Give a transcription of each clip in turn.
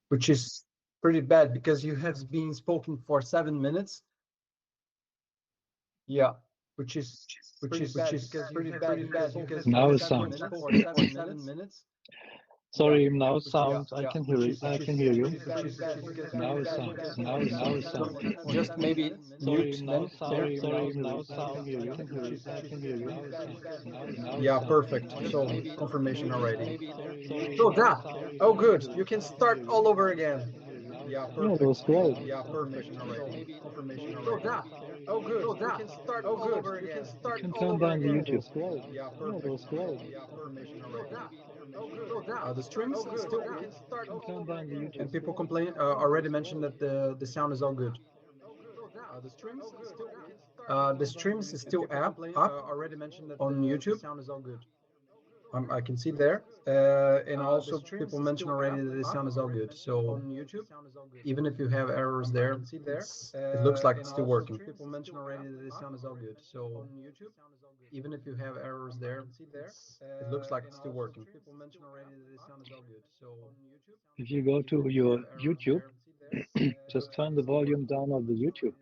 which is pretty bad because you have been spoken for 7 minutes. Yeah, which is pretty bad because now you sounds. for 7 minutes. Sorry, now sounds. I can hear it. I can hear you. Now Now sounds. Now sounds. just maybe mute then. Sorry, now sounds. I can hear it. I can hear you. Yeah, perfect. So confirmation already. So that. Oh, good. You can start all over again. Yeah, Yeah, perfect. that was great. Yeah, perfect already. Confirmation already. So that. Oh, good. You can start all over again. You can You start can all turn over down the again. YouTube. Yeah, Yeah, perfect. that was great. Yeah, confirmation already. The streams still. You can turn down the YouTube. And people complain. Already mentioned that the sound is all good. The streams is still up Already mentioned that on YouTube. sound is all good. I can see there, and also people mention already that the sound is all good. So On YouTube, even if you have errors there, it looks like it's still working. People mention already that the sound is all good. So on YouTube, Even if you have errors there, it looks like it's still working. people mention already that the sound is all good. So on YouTube, if you go to your YouTube, just turn the volume down of the YouTube.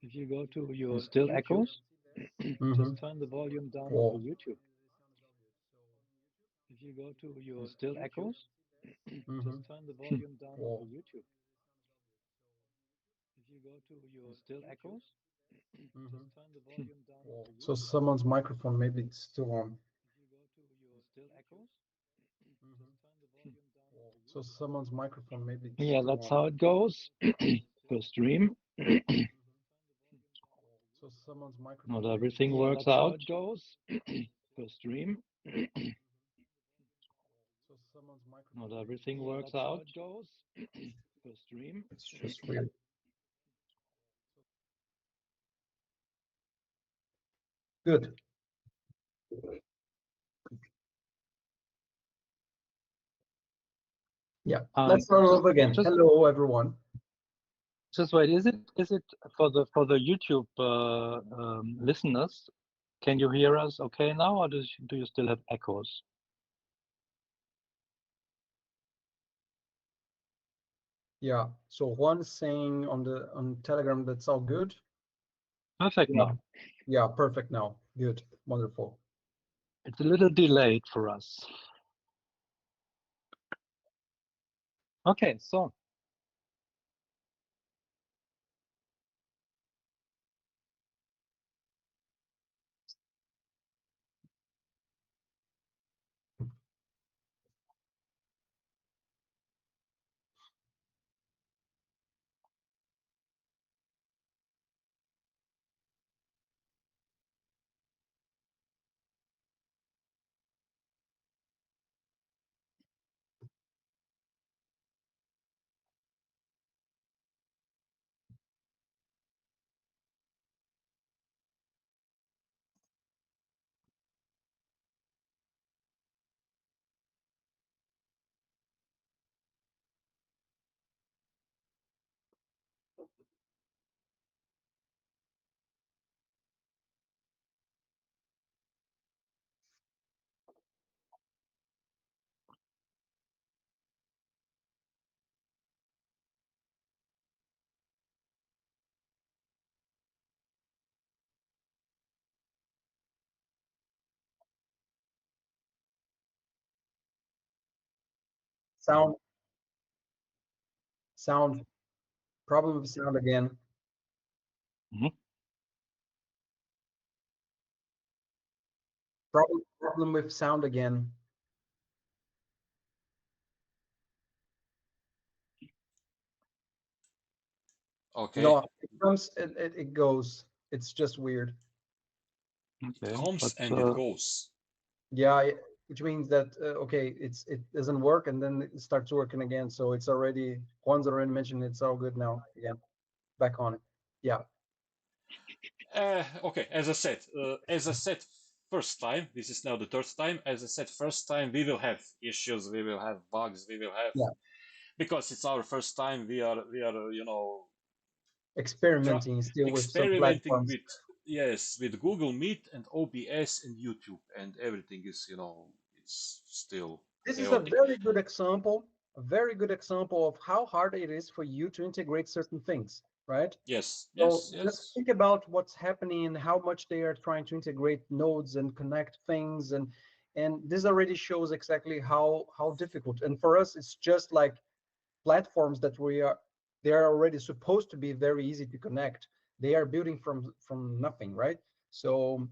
If you go to your still echoes, just turn the volume down of the YouTube. If you go to your still echoes, just turn the volume down of the YouTube. If you go to your still echoes, just turn the volume down of the YouTube. So someone's microphone maybe it's still on. If you go to your still echoes, just turn the volume down of the YouTube. So someone's microphone maybe. Yeah, that's how it goes. Per stream. So someone's microphone. Not everything works out. Goes per stream. So someone's microphone. Not everything works out. Goes per stream. It's just weird. Good. Yeah. Let's start over again. Hello, everyone. Just wait. Is it for the YouTube listeners? Can you hear us okay now, or do you still have echoes? Yeah. So Juan's saying on Telegram that's all good. Perfect now. Yeah, perfect now. Good. Wonderful. It's a little delayed for us. Okay, so. Sound. Problem with sound again. Problem with sound again. Okay. No, it comes. It goes. It's just weird. Okay. It comes and it goes. Yeah, which means that okay, it doesn't work and then it starts working again. So it's already Juan's already mentioned it's all good now again. Back on it. Yeah. Okay, as I said first time, this is now the third time. As I said first time, we will have issues, we will have bugs, we will have because it's our first time. We are experimenting still with some platforms. with Google Meet and OBS and YouTube, and everything is it's still. This is a very good example a very good example of how hard it is for you to integrate certain things, right? Yes, So yes, just yes. think about what's happening and how much they are trying to integrate nodes and connect things, and this already shows exactly how difficult. And for us, it's just like platforms that they are already supposed to be very easy to connect. They are building from nothing, right? So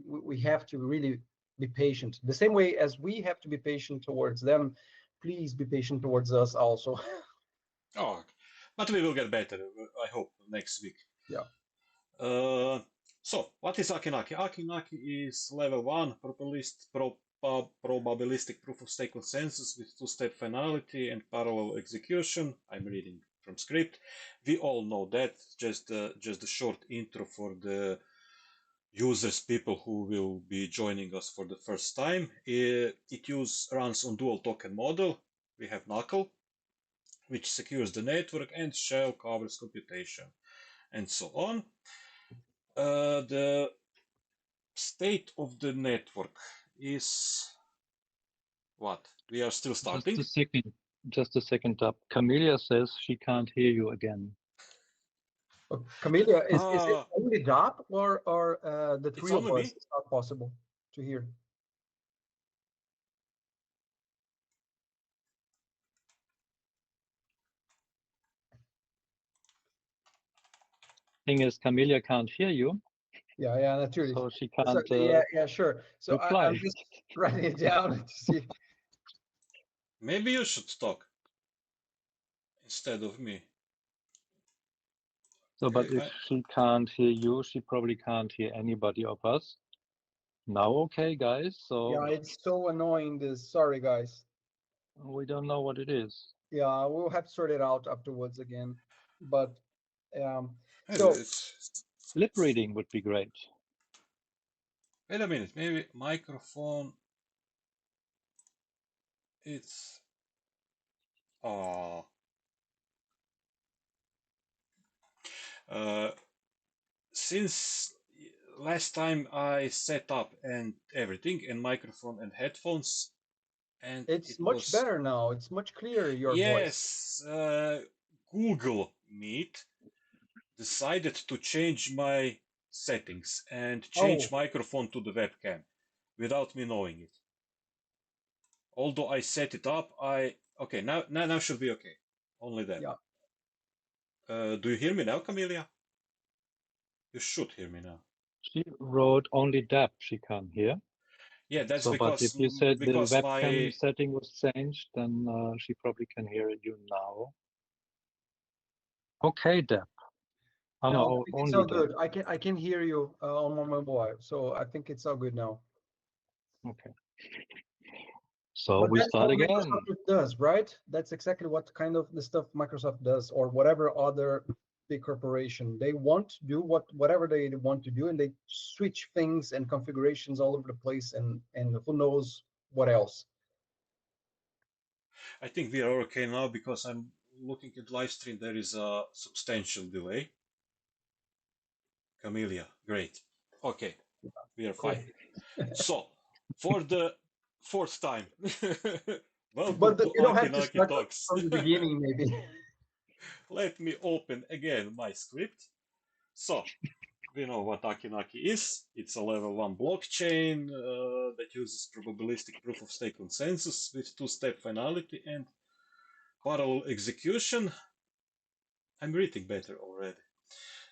we have to really be patient. The same way as we have to be patient towards them, please be patient towards us also. Oh, but we will get better, I hope, next week. Yeah. So, what is Acki Nacki? Acki Nacki is level 1 probabilistic proof of stake consensus with two-step finality and parallel execution. I'm reading from script. We all know that. Just a short intro for the users, people who will be joining us for the first time. It runs on dual token model. We have Knuckle, which secures the network, and shell covers computation, and so on. The state of the network is what? We are still starting. Just a second up. Camellia says she can't hear you again. Camellia, is it only DAP or the three of us? It's not possible to hear. Thing is, Camellia can't hear you. Yeah, naturally. So she can't. Yeah, sure. So I'm just writing it down to see. Maybe you should talk instead of me. So, but if she can't hear you, she probably can't hear anybody of us. Now, okay, guys. So yeah, it's so annoying. This, sorry, guys. We don't know what it is. Yeah, we'll have to sort it out afterwards again. But so lip reading would be great. Wait a minute, maybe microphone. It's since last time I set up and everything, and microphone and headphones, and it's much better now. It's much clearer, your voice. Yes, Google Meet decided to change my settings and change microphone to the webcam without me knowing it. Although I set it up, okay, now should be okay. Only that. Yeah. Do you hear me now, Camellia? You should hear me now. She wrote only DAP she can't hear. Yeah, that's so, because. But if you said the webcam my setting was changed, then she probably can hear you now. Okay, DAP. No, it's all good. I can hear you on my mobile, so I think it's all good now. Okay. So but we start again. Microsoft does, right? That's exactly what kind of the stuff Microsoft does, or whatever other big corporation. They want to do whatever they want to do, and they switch things and configurations all over the place, and who knows what else. I think we are okay now because I'm looking at live stream. There is a substantial delay. Camellia, great. Okay, we are fine. So, for the fourth time, welcome to Acki Nacki Talks. From the beginning, maybe. Let me open again my script. So, we know what Acki Nacki is. It's a level 1 blockchain that uses probabilistic proof of stake consensus with two-step finality and parallel execution. I'm reading better already.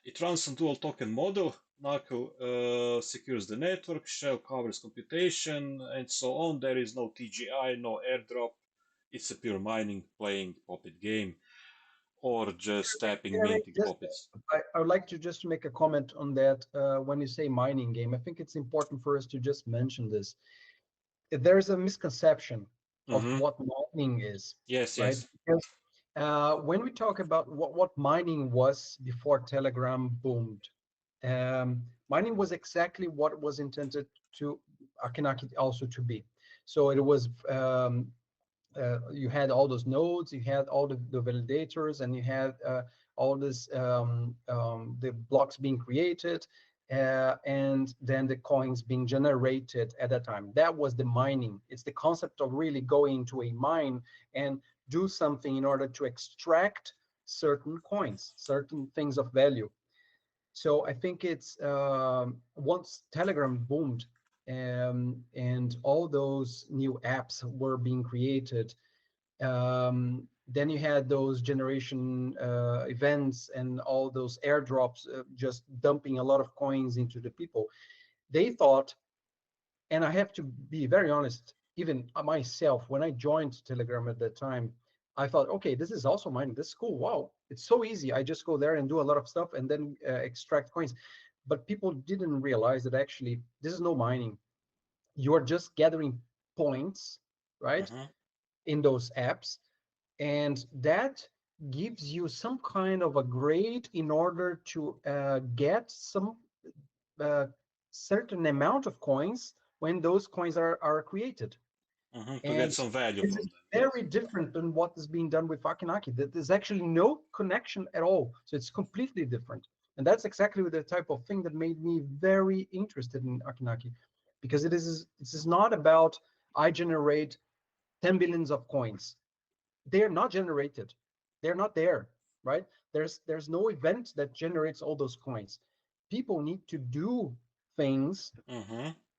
It runs on dual token model. Knuckle secures the network, shell covers computation, and so on. There is no TGI, no airdrop. It's a pure mining, playing Poppet game, or just tapping, minting Poppets. I would like to just make a comment on that. When you say mining game, I think it's important for us to just mention this. There's a misconception of what mining is. Yes, right? yes. Because when we talk about what mining was before Telegram boomed, mining was exactly what was intended to Acki Nacki also to be. So it was you had all those nodes, you had all the validators, and you had all this the blocks being created, and then the coins being generated at that time. That was the mining. It's the concept of really going to a mine and do something in order to extract certain coins, certain things of value. So I think it's once Telegram boomed, and all those new apps were being created, then you had those generation events and all those airdrops, just dumping a lot of coins into the people. They thought, and I have to be very honest, even myself, when I joined Telegram at that time, I thought, okay, this is also mining. This is cool. Wow, it's so easy. I just go there and do a lot of stuff and then extract coins. But people didn't realize that actually this is no mining. You are just gathering points, right, in those apps, and that gives you some kind of a grade in order to get some certain amount of coins when those coins are created. To get some value this from is them. very different than what is being done with Acki Nacki. There's actually no connection at all. So it's completely different. And that's exactly the type of thing that made me very interested in Acki Nacki, because this is not about I generate 10 billions of coins. They're not generated. They're not there, right? There's no event that generates all those coins. People need to do things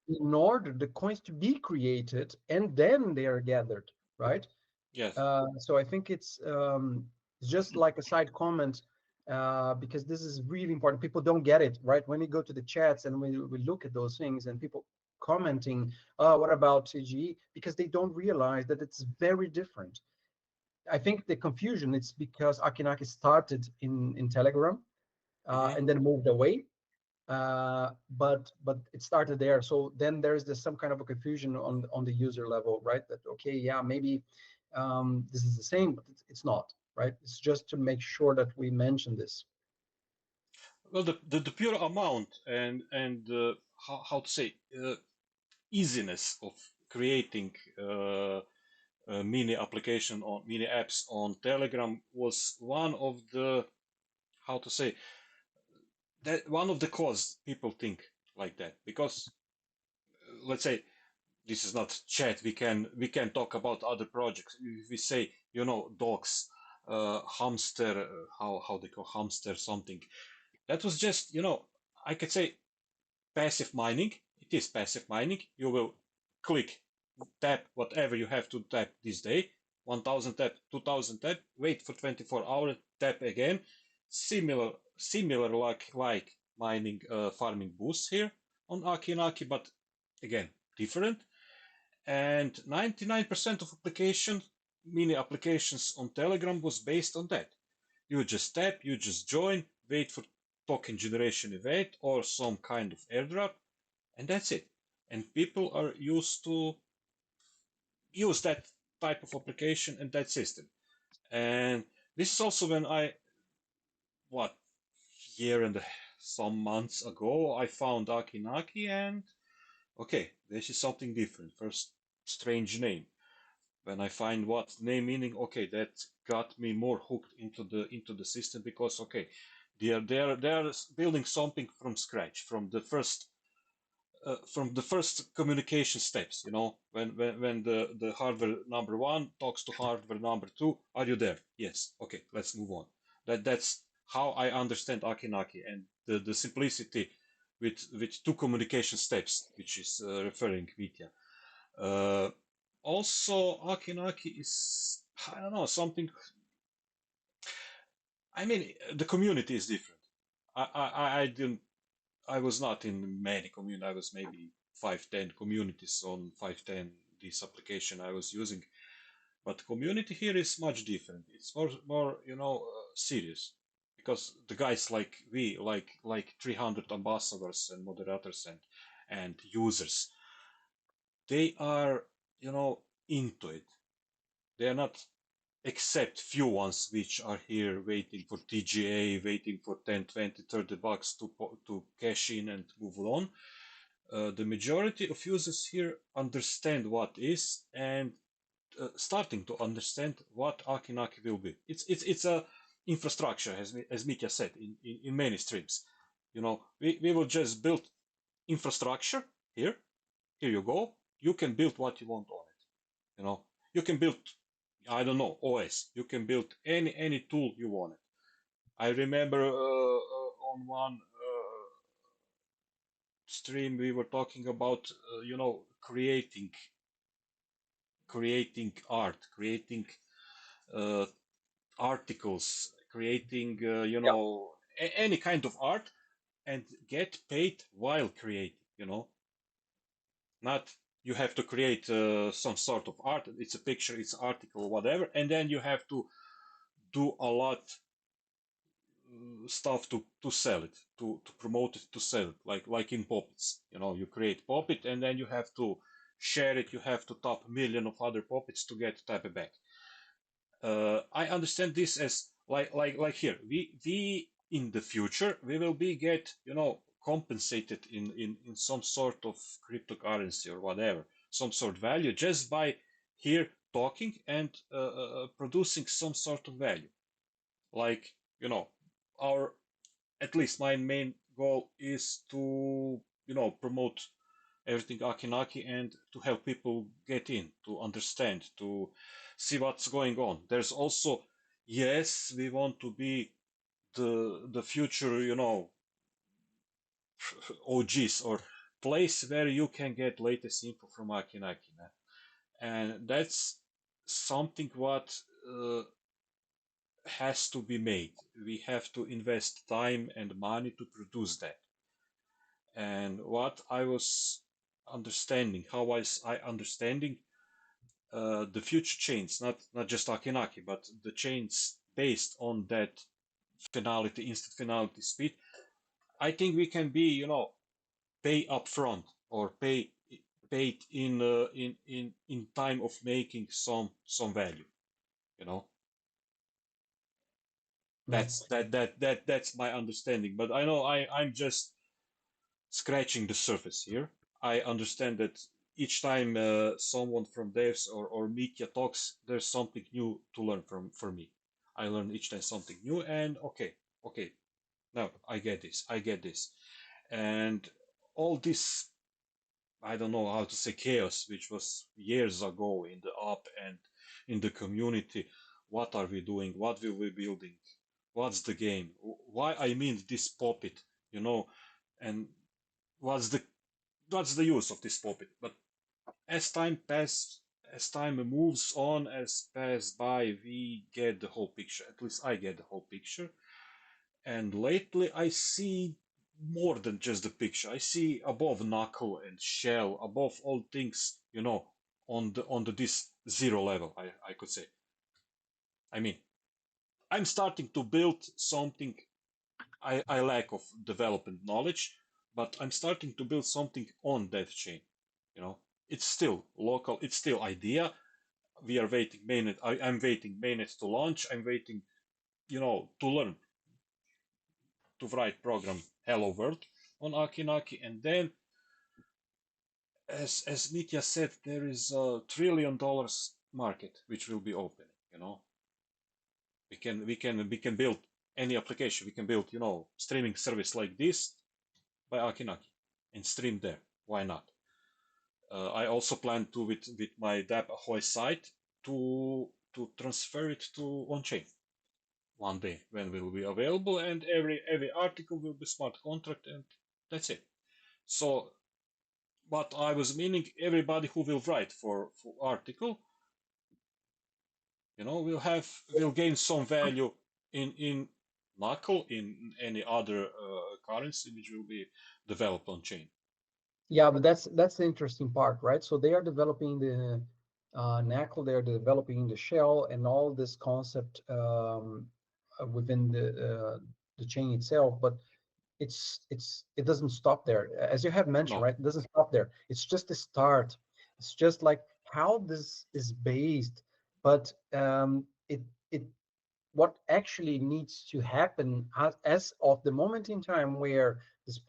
in order the coins to be created, and then they are gathered, right? Yes. So I think it's just like a side comment, because this is really important. People don't get it, right? When you go to the chats and we look at those things and people commenting, what about CGE? Because they don't realize that it's very different. I think the confusion is because Acki Nacki started in Telegram and then moved away. But it started there. So then there's some kind of a confusion on the user level, right? That, okay, yeah, maybe this is the same, but it's not, right? It's just to make sure that we mention this. Well, the pure amount and how to say easiness of creating mini application or mini apps on Telegram was one of the, how to say, that one of the cause people think like that, because let's say this is not chat, we can talk about other projects. If we say, dogs, hamster, how they call hamster something, that was just, I could say passive mining. It is passive mining. You will click, tap whatever you have to tap this day, 1000 tap, 2000 tap, wait for 24 hours, tap again. Similar like mining, farming boosts here on Acki Nacki, but again different. And 99% of mini applications on Telegram was based on that. You just tap, you just join, wait for token generation event or some kind of airdrop, and that's it. And people are used to use that type of application and that system. And this is also when year and some months ago, I found Acki Nacki, and okay, this is something different. First, strange name. When I find what name meaning, okay, that got me more hooked into the system, because okay, they are building something from scratch, from the first communication steps. When the hardware number 1 talks to hardware number 2, are you there? Yes. Okay, let's move on. That's how I understand Acki Nacki, and the simplicity with 2 communication steps, which is referring Vitya. Also, Acki Nacki is, I don't know, something. I mean, the community is different. I was not in many communities. I was maybe 5-10 communities on 5-10 this application I was using, but community here is much different. It's more serious, because the guys like we, like 300 ambassadors and moderators and users, they are into it. They are not, except few ones which are here waiting for TGA, waiting for 10, 20, 30 bucks to cash in and move on. The majority of users here understand what is, and starting to understand what Acki Nacki will be. It's a infrastructure, as Mitya said in many streams. We will just build infrastructure here. Here you go. You can build what you want on it. You can build I don't know, OS. You can build any tool you wanted. I remember on one stream we were talking about, creating art, creating uh, articles, creating, Yeah. any kind of art, and get paid while creating. Not you have to create some sort of art. It's a picture, it's article, whatever, and then you have to do a lot stuff to sell it, to promote it, to sell it, like in Poppets. You create Poppet, and then you have to share it. You have to top a million of other Poppets to get type back. I understand this as like here. We in the future we will be get compensated in some sort of cryptocurrency or whatever, some sort of value just by here talking and producing some sort of value. Like our at least my main goal is to promote everything Acki Nacki and to help people get in, to understand, to see what's going on. There's also, yes, we want to be the future, OGs or place where you can get latest info from Acki Nacki, man. And that's something what has to be made. We have to invest time and money to produce that. And what I was understanding, how was I understanding the future chains, not just Acki Nacki, but the chains based on that finality, instant finality speed. I think we can be, pay upfront or paid in time of making some value. You know, that's my understanding. But I know I'm just scratching the surface here. I understand that each time someone from devs or media talks, there's something new to learn for me. I learn each time something new, and okay, now I get this, and all this, I don't know how to say, chaos, which was years ago in the app and in the community. What are we doing? What will we building? What's the game? Why I mean this Poppet, and what's the use of this Poppet? But as time passes, as time moves on, as pass by, we get the whole picture. At least I get the whole picture. And lately, I see more than just the picture. I see above knuckle and shell, above all things, on the this zero level. I could say. I mean, I'm starting to build something. I lack of development knowledge, but I'm starting to build something on that chain. It's still local. It's still idea. We are waiting mainnet. I'm waiting mainnet to launch. I'm waiting, to learn to write program Hello World on Acki Nacki, and then, as Mitya said, there is $1 trillion market which will be open. We can build any application. We can build streaming service like this by Acki Nacki and stream there. Why not? I also plan to with my Dap Ahoy site to transfer it to on-chain one day when it will be available, and every article will be smart contract, and that's it. So what I was meaning, everybody who will write for article, will gain some value in Knuckle, in any other currency which will be developed on chain. Yeah, but that's the interesting part, right? So they are developing the Knuckle, they're developing the shell and all this concept within the chain itself, but it doesn't stop there, as you have mentioned, No, right? It doesn't stop there. It's just the start. It's just like how this is based, but it what actually needs to happen as of the moment in time where this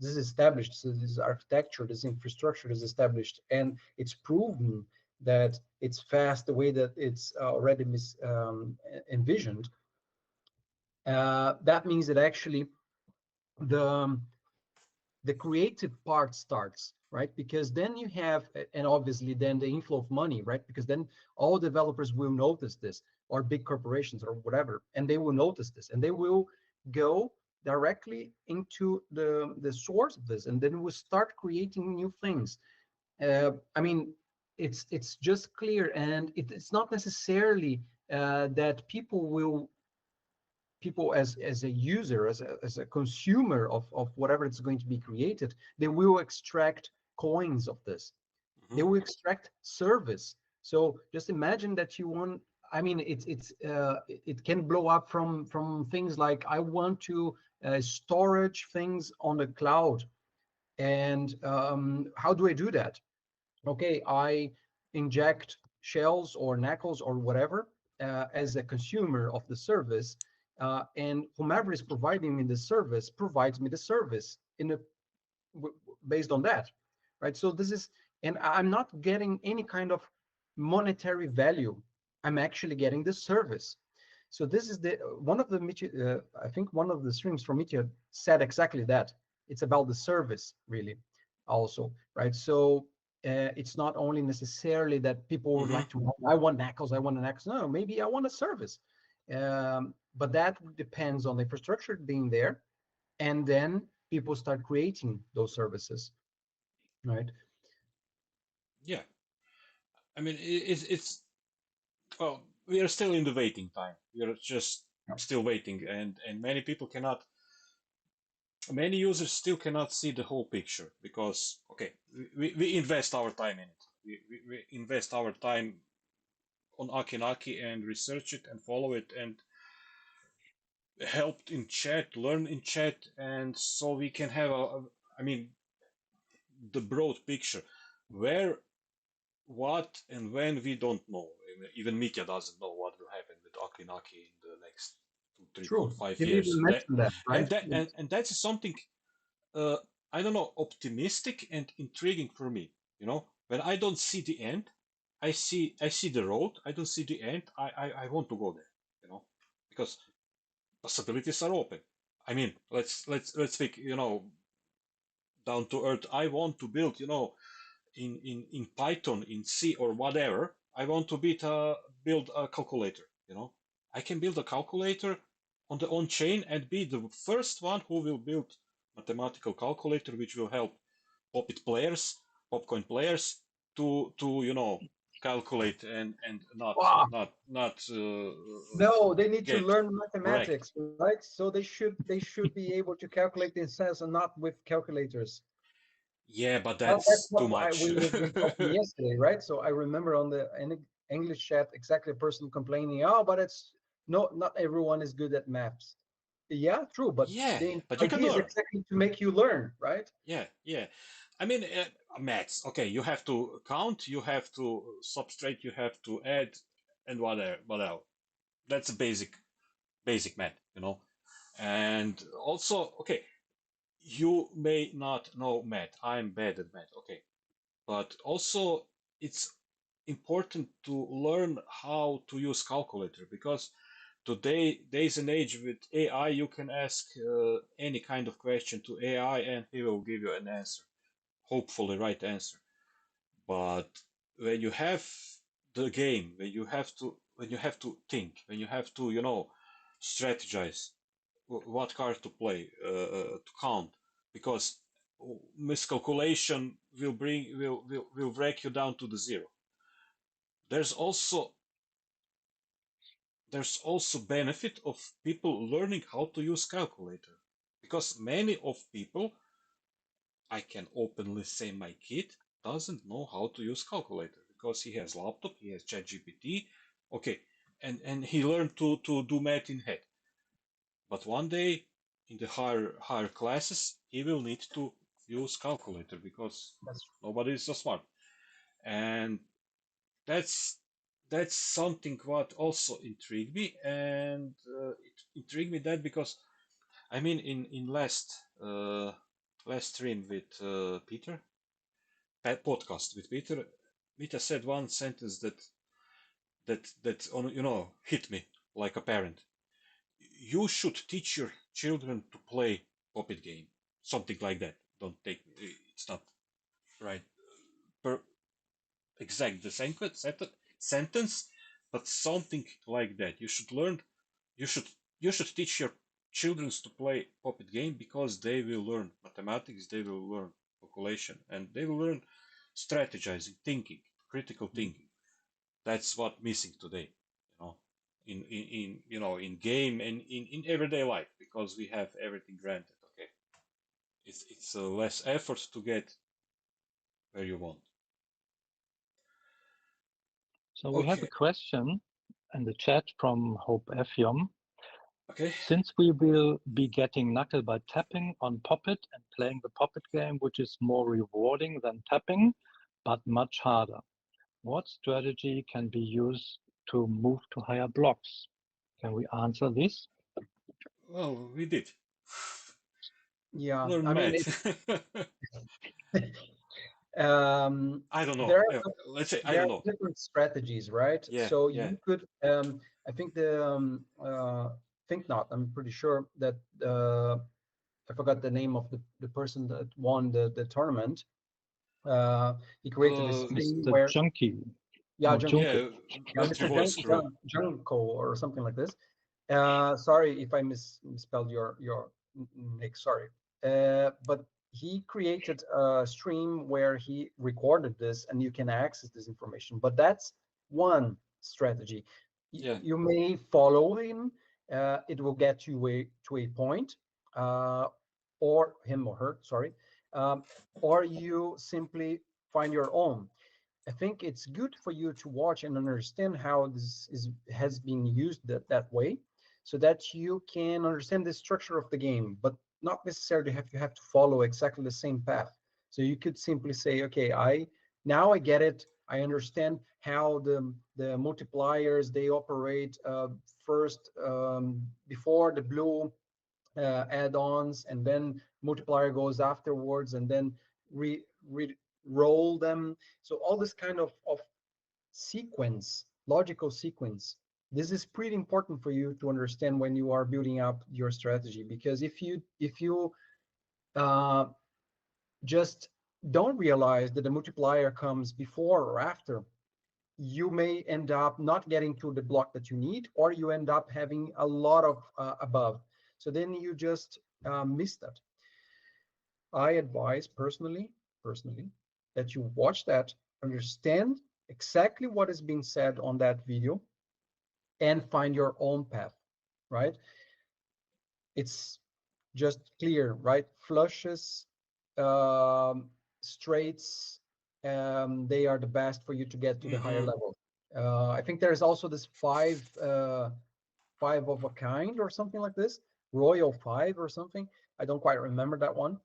is established, so this architecture, this infrastructure is established, and it's proven that it's fast the way that it's already envisioned. That means that actually the the creative part starts. right? Because then you have, and obviously then the inflow of money, right? Because then all developers will notice this, or big corporations or whatever, and they will notice this, and they will go directly into the source of this, and then we'll start creating new things. I mean, it's just clear, and it's not necessarily that people as a user, as a consumer of whatever it's going to be created, they will extract coins of this. They will extract service. So just imagine that you want. I mean, it can blow up from things like, I want to storage things on the cloud, and how do I do that? Okay, I inject shells or knuckles or whatever as a consumer of the service, and whomever is providing me the service provides me the service based on that, right? So this is, and I'm not getting any kind of monetary value. I'm actually getting the service. So this is the one of the I think one of the streams from Mitya said exactly that. It's about the service, really, also, right? So it's not only necessarily that people would like to, I want knuckles, I want an X. No, maybe I want a service. But that depends on the infrastructure being there, and then people start creating those services, right? Yeah, I mean, it's well, we are still in the waiting time. We are just still waiting, and many people cannot. Many users still cannot see the whole picture because, okay, we invest our time in it. We invest our time on Acki Nacki and research it and follow it and help in chat, learn in chat, and so we can have I mean, the broad picture. Where, what, and when, we don't know. Even Mitya doesn't know what will happen with Acki Nacki in the next 2, 3, 4, 5 years. Right? And that's something, I don't know, optimistic and intriguing for me. You know, when I don't see the end, I see the road. I don't see the end. I want to go there. You know, because possibilities are open. I mean, let's speak. You know, down to earth. I want to build. You know, in Python, in C, or whatever. I want to build a calculator. You know, I can build a calculator on the on chain and be the first one who will build mathematical calculator which will help popcoin players to you know, calculate and not no, they need to get learn wrecked. mathematics, right? So they should be able to calculate themselves and not with calculators. Yeah, but Well, that's too what much. we were talking yesterday, right? So I remember on the English chat exactly a person complaining, oh, but it's not everyone is good at maths. Yeah, true, but Yeah, the but you can idea is learn. exactly to make you learn, right? Yeah. I mean, maths. Okay, you have to count, you have to subtract, you have to add, and whatever. That's a basic math, you know. And also, okay, you may not know math. I'm bad at math, okay. But also, it's important to learn how to use calculator, because today there's an age with AI. You can ask any kind of question to AI and he will give you an answer, hopefully right answer. But when you have the game, when you have to think, when you have to, you know, strategize what card to play, to count, because miscalculation will break you down to the zero. There's also benefit of people learning how to use calculator, because many of people, I can openly say my kid doesn't know how to use calculator because he has laptop, he has ChatGPT, okay, and he learned to do math in head. But one day in the higher classes, he will need to use calculator because nobody is so smart. And that's something what also intrigued me, and it intrigued me that because I mean in last stream with Peter, podcast with Peter said one sentence that on, you know, hit me like a parent. You should teach your children to play puppet game, something like that. Don't take me, it's not right? Per exact the same sentence, but something like that. You should learn. You should teach your children to play puppet game because they will learn mathematics, they will learn calculation, and they will learn strategizing, thinking, critical thinking. That's what missing today, in game and in everyday life, because we have everything granted. Okay, it's less effort to get where you want. So we have a question in the chat from Hope Effium. Okay. Since we will be getting knuckle by tapping on Puppet and playing the Puppet game, which is more rewarding than tapping, but much harder, what strategy can be used to move to higher blocks? Can we answer this? Well, we did. Yeah, Learn I mean, I don't know. There Let's say I there don't are know. different strategies, right? Yeah, So yeah. you could, I think think not. I'm pretty sure that I forgot the name of the person that won the tournament. He created this thing Mr. where Junkie. yeah, Oh, Junkie. Yeah, Mr. voice crew. Junko or something like this. Sorry if I misspelled your nick. Sorry, but he created a stream where he recorded this, and you can access this information. But that's one strategy. Yeah. You may follow him. It will get you to a point, or him or her. Sorry, or you simply find your own. I think it's good for you to watch and understand how this has been used that way, so that you can understand the structure of the game, but not necessarily you have to follow exactly the same path. So you could simply say, okay, I get it. I understand how the multipliers they operate first before the blue add-ons, and then multiplier goes afterwards, and then roll them. So all this kind of sequence, logical sequence, this is pretty important for you to understand when you are building up your strategy. Because if you just don't realize that the multiplier comes before or after, you may end up not getting to the block that you need, or you end up having a lot of above. So then you just miss that. I advise personally that you watch that, understand exactly what is being said on that video, and find your own path, right? It's just clear, right? Flushes, straights, they are the best for you to get to the higher level. I think there's also this five of a kind or something like this, Royal 5 or something. I don't quite remember that one,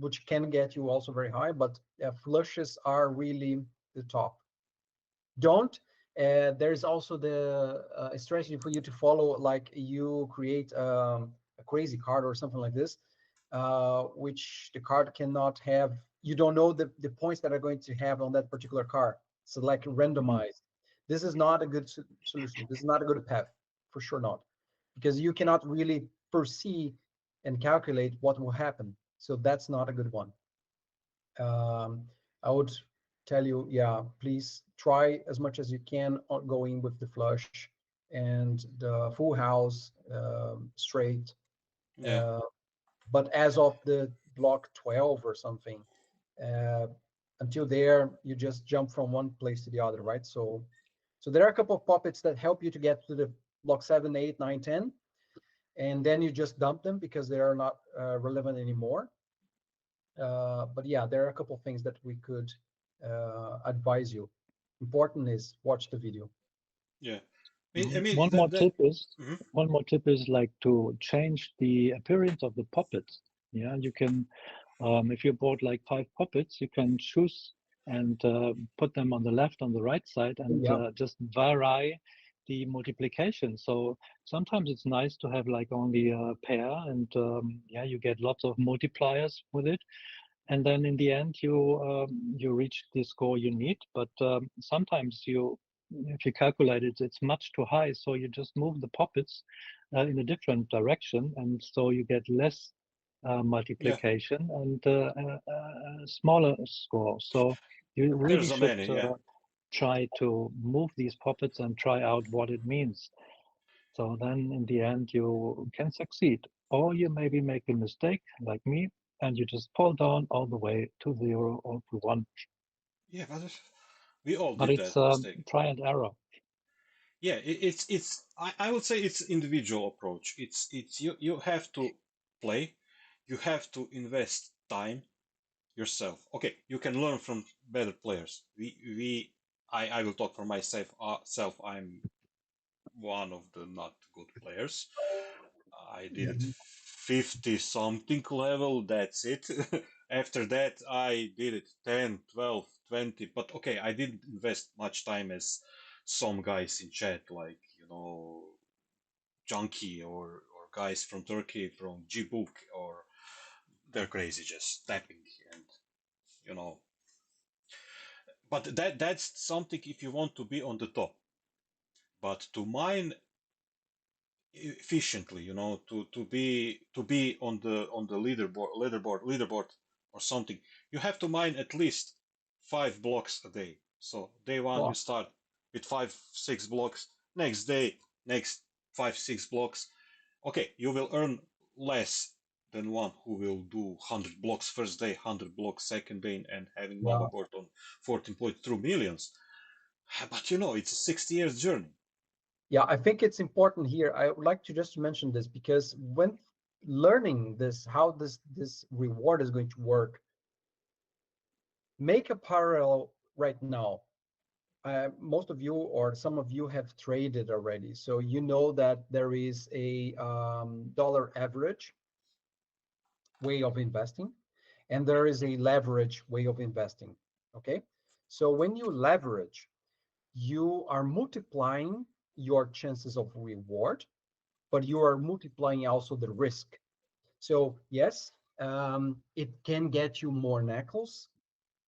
which can get you also very high, but flushes are really the top. There's also the strategy for you to follow, like you create a crazy card or something like this, which the card cannot have. You don't know the points that are going to have on that particular card. So like randomized. This is not a good solution. This is not a good path, for sure not, because you cannot really foresee and calculate what will happen. So that's not a good one. I would tell you, yeah, please try as much as you can going with the flush and the full house straight. Yeah. But as of the block 12 or something, until there, you just jump from one place to the other, right? So there are a couple of puppets that help you to get to the block 7, 8, 9, 10, and then you just dump them because they are not relevant anymore. But yeah, there are a couple of things that we could advise you. Important is watch the video. Yeah. I mean, one more tip is like to change the appearance of the puppets. Yeah, you can, if you bought like 5 puppets, you can choose and put them on the left, on the right side, and just vary the multiplication. So sometimes it's nice to have like only a pair, and yeah, you get lots of multipliers with it. And then in the end, you reach the score you need. But sometimes if you calculate it, it's much too high. So you just move the puppets in a different direction, and so you get less multiplication and a smaller score. So you really There's a should many, yeah. try to move these puppets and try out what it means. So then in the end, you can succeed. Or you maybe make a mistake like me and you just fall down all the way to 0 or to 1. Yeah, but we all But did it's that mistake. try and error. Yeah, it's I would say it's individual approach. It's you have to play, you have to invest time yourself. Okay, you can learn from better players. I will talk for myself. Self, I'm one of the not good players. I did it 50 something level, that's it. After that, I did it 10, 12, 20. But okay, I didn't invest much time as some guys in chat, like, Junkie or guys from Turkey from Gbook, or they're crazy just tapping and, you know. But that's something if you want to be on the top. But to mine efficiently, to be on the leaderboard or something, you have to mine at least 5 blocks a day. So day one Wow. you start with 5-6 blocks, next day next 5-6 blocks. Okay, you will earn less than one who will do 100 blocks first day, 100 blocks second day, and having Yeah. motherboard on 14 point through millions. But it's a 60 years journey. Yeah, I think it's important here. I would like to just mention this because when learning this, how this reward is going to work, make a parallel right now. Most of you or some of you have traded already, so you know that there is a dollar average way of investing, and there is a leverage way of investing. Okay, so when you leverage, you are multiplying your chances of reward, but you are multiplying also the risk. So yes, it can get you more knuckles,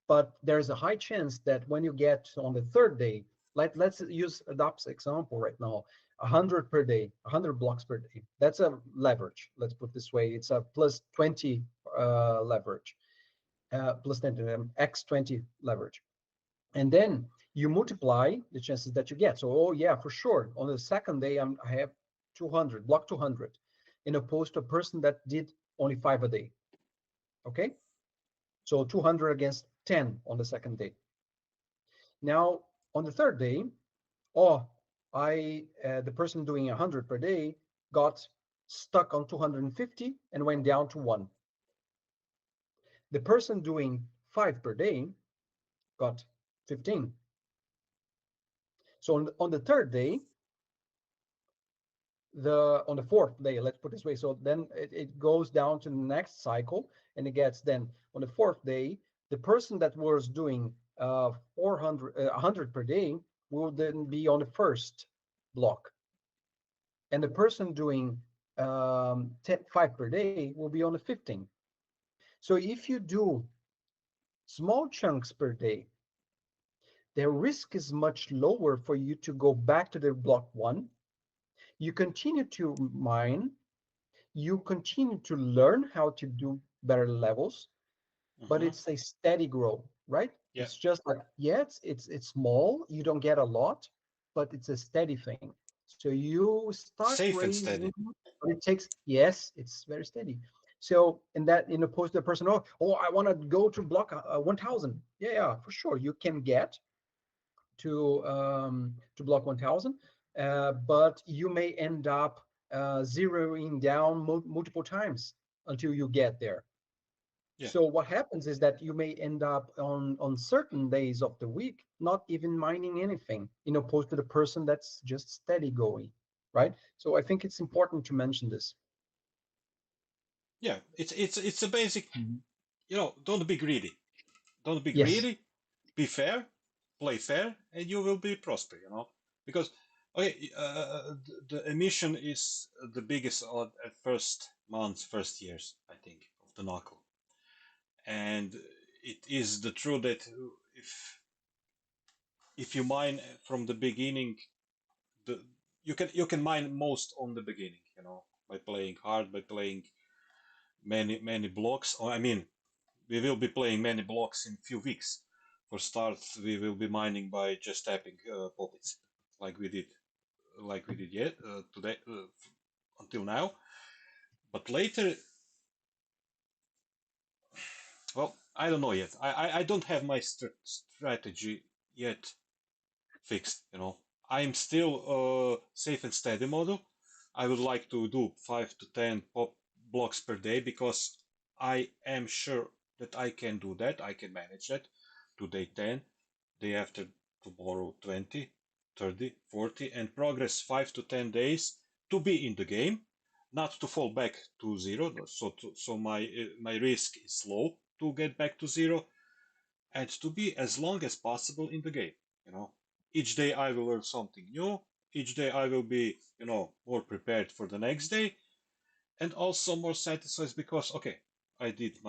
but there's a high chance that when you get on the third day, let's use Adop's example right now, 100 per day, 100 blocks per day. That's a leverage. Let's put this way. It's a plus 20 leverage, plus 10 x20 leverage. And then you multiply the chances that you get. So, oh yeah, for sure. On the second day, I have 200, block 200, in opposed to a person that did only 5 a day. Okay? So 200 against 10 on the second day. Now, on the third day, the person doing 100 per day got stuck on 250 and went down to 1. The person doing 5 per day got 15. So on the third day, on the fourth day, let's put it this way, so then it goes down to the next cycle, and it gets then on the fourth day, the person that was doing 100 per day will then be on the first block, and the person doing 5 per day will be on the 15. So if you do small chunks per day, the risk is much lower for you to go back to the block 1. You continue to mine, you continue to learn how to do better levels, but it's a steady growth, right? Yeah. It's just like, yeah, it's small, you don't get a lot, but it's a steady thing. So you start Safe and raising, steady. but it takes, yes, it's very steady. So in opposed to the person, oh, I want to go to block 1000. Yeah, for sure, you can get to block 1000, but you may end up zeroing down multiple times until you get there. Yeah. So what happens is that you may end up on certain days of the week not even mining anything, opposed to the person that's just steady going, right? So I think it's important to mention this. Yeah, it's a basic. Don't be greedy. Don't be Yes. greedy. Be fair. Play fair, and you will be prosper. Because okay, the emission is the biggest at first months, first years, I think, of the knuckle. And it is the truth that if you mine from the beginning, you can mine most on the beginning, by playing hard, by playing many blocks. Or I mean, we will be playing many blocks in few weeks. For start, we will be mining by just tapping pockets, like we did yet today until now. But later, well, I don't know yet. I don't have my strategy yet fixed. I'm still safe and steady model. I would like to do 5 to 10 pop blocks per day because I am sure that I can do that. I can manage that. Today 10, day after tomorrow 20, 30, 40, and progress 5 to 10 days to be in the game, not to fall back to zero. So my risk is low to get back to zero, and to be as long as possible in the game. Each day I will learn something new. Each day I will be, more prepared for the next day, and also more satisfied because okay, I did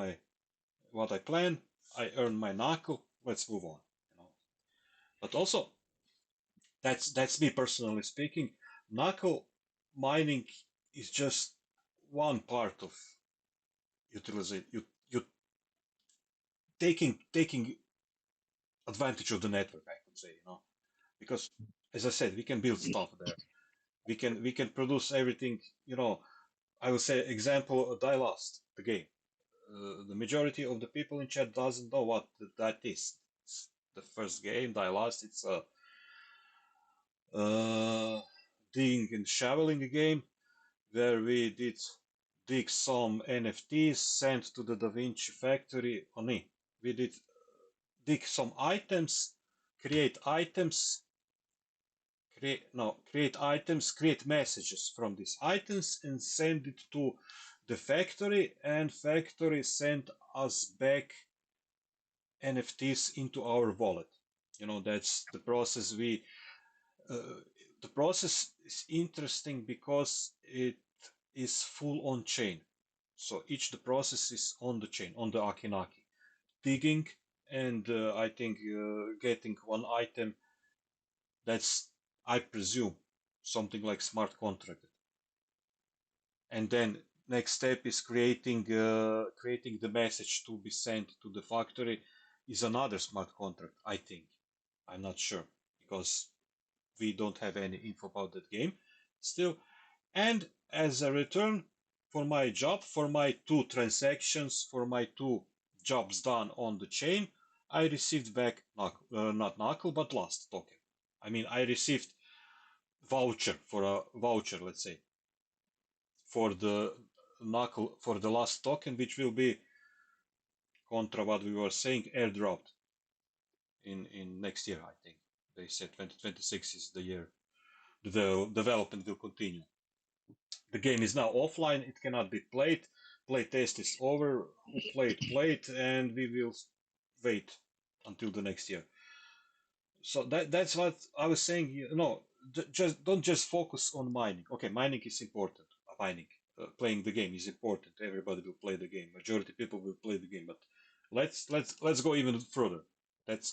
what I planned. I earned my knuckle. Let's move on. But also, that's me personally speaking. Knuckle mining is just one part of utilization. You taking advantage of the network, I could say, because as I said, we can build stuff there. We can produce everything. I will say example, Die Last, the game. The majority of the people in chat doesn't know what that is. It's the first game, Die Last. It's a digging and shoveling game where we did dig some NFTs, sent to the Da Vinci factory. We did dig some items, create items, create messages from these items and send it to the factory, and factory sent us back NFTs into our wallet. That's the process. The process is interesting because it is full on chain. So each the process is on the chain, on the Acki Nacki. Digging and I think getting one item, that's, I presume, something like smart contract. And then next step is creating the message to be sent to the factory is another smart contract, I think. I'm not sure because we don't have any info about that game still. And as a return for my job, for my 2 transactions, for my 2 jobs done on the chain, I received back not knuckle but last token. I mean, I received voucher for a voucher, let's say, for the knuckle, for the last token, which will be contra what we were saying, airdropped in next year. I think they said 2026 is the year the development will continue. The game is now offline, it cannot be played. Play test is over, played, and we will wait until the next year. So that's what I was saying. Don't just focus on mining. Okay, mining is important. Playing the game is important. Everybody will play the game. Majority people will play the game. But let's go even further.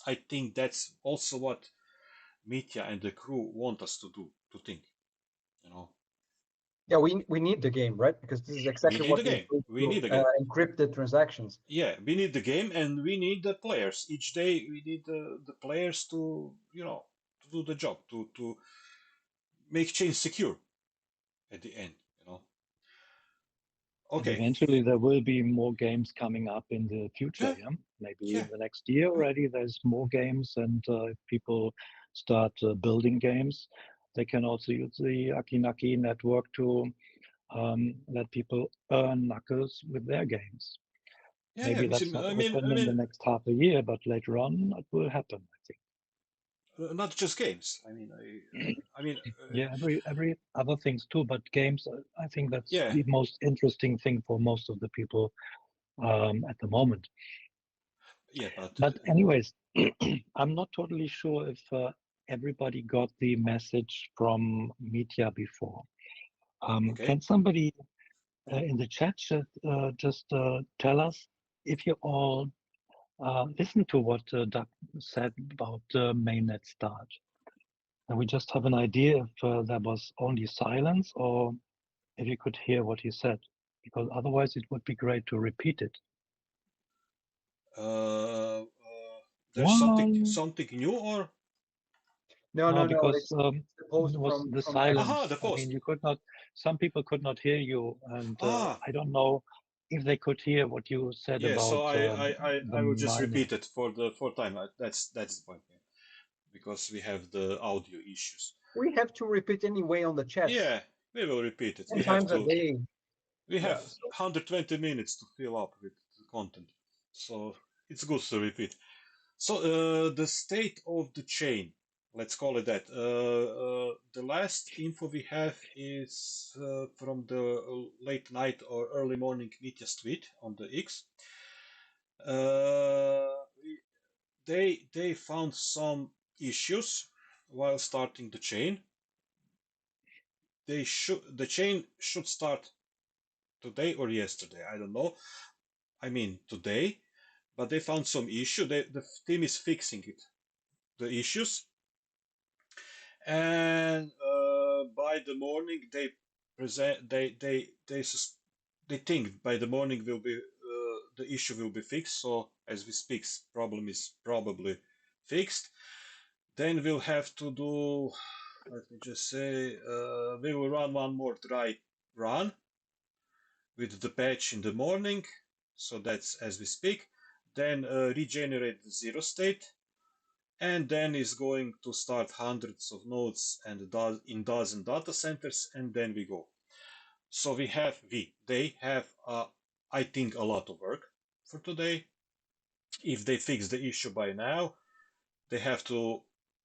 I think that's also what Mitya and the crew want us to do, to think. Yeah, we need the game, right? Because this is exactly what we need the game. Encrypt the transactions. Yeah, we need the game, and we need the players. Each day we need the players to to do the job, to make chain secure at the end. And Okay. eventually there will be more games coming up in the future. Yeah, maybe in the next year already. There's more games, and if people start building games, they can also use the Acki Nacki network to let people earn knuckles with their games. Maybe that's not open in the next half a year, but later on it will happen, I think. Not just games. Yeah, every other things too, but games, I think that's the most interesting thing for most of the people at the moment. Yeah, but anyways, I'm not totally sure if everybody got the message from Mitya before. Can somebody in the chat just tell us if you all listen to what Doug said about mainnet start? And we just have an idea if there was only silence or if you could hear what he said. because otherwise it would be great to repeat it. There's something Well, something new, or No. because It's the post it was the from Acki. silence. the I mean, post. you could not. Some people could not hear you, and Ah, I don't know if they could hear what you said yeah. about So the I will just Mainnet. repeat it for the fourth time. That's the point, yeah, because we have the audio issues. We have to repeat anyway on the chats Yeah, we will repeat it. 10 times a day. We have Yeah. So 120 minutes to fill up with the content, so it's good to repeat. So the state of the chain, let's call it that. The last info we have is from the late night or early morning Mitya's tweet on the X. Uh, they found some issues while starting the chain. The chain should start today or yesterday. I don't know. I mean today, but they found some issue. The team is fixing it, the issues, and by the morning they present they think by the morning will be the issue will be fixed. So as we speak, problem is probably fixed. Then we'll have to do, let me just say, we will run one more dry run with the patch in the morning. So that's as we speak. Then regenerate the zero state, and then is going to start hundreds of nodes and in dozen data centers, and then we go. So they have, I think, a lot of work for today. If they fix the issue by now, they have to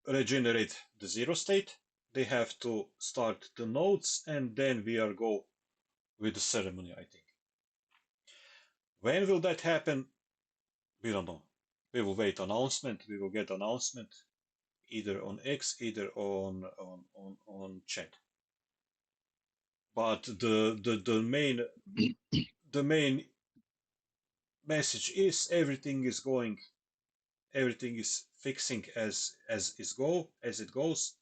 regenerate the zero state, they have to start the nodes, and then we are go with the ceremony, I think. When will that happen? We don't know. We will wait announcement. We will get announcement either on X, either on chat. But the main message is everything is fixing as it goes,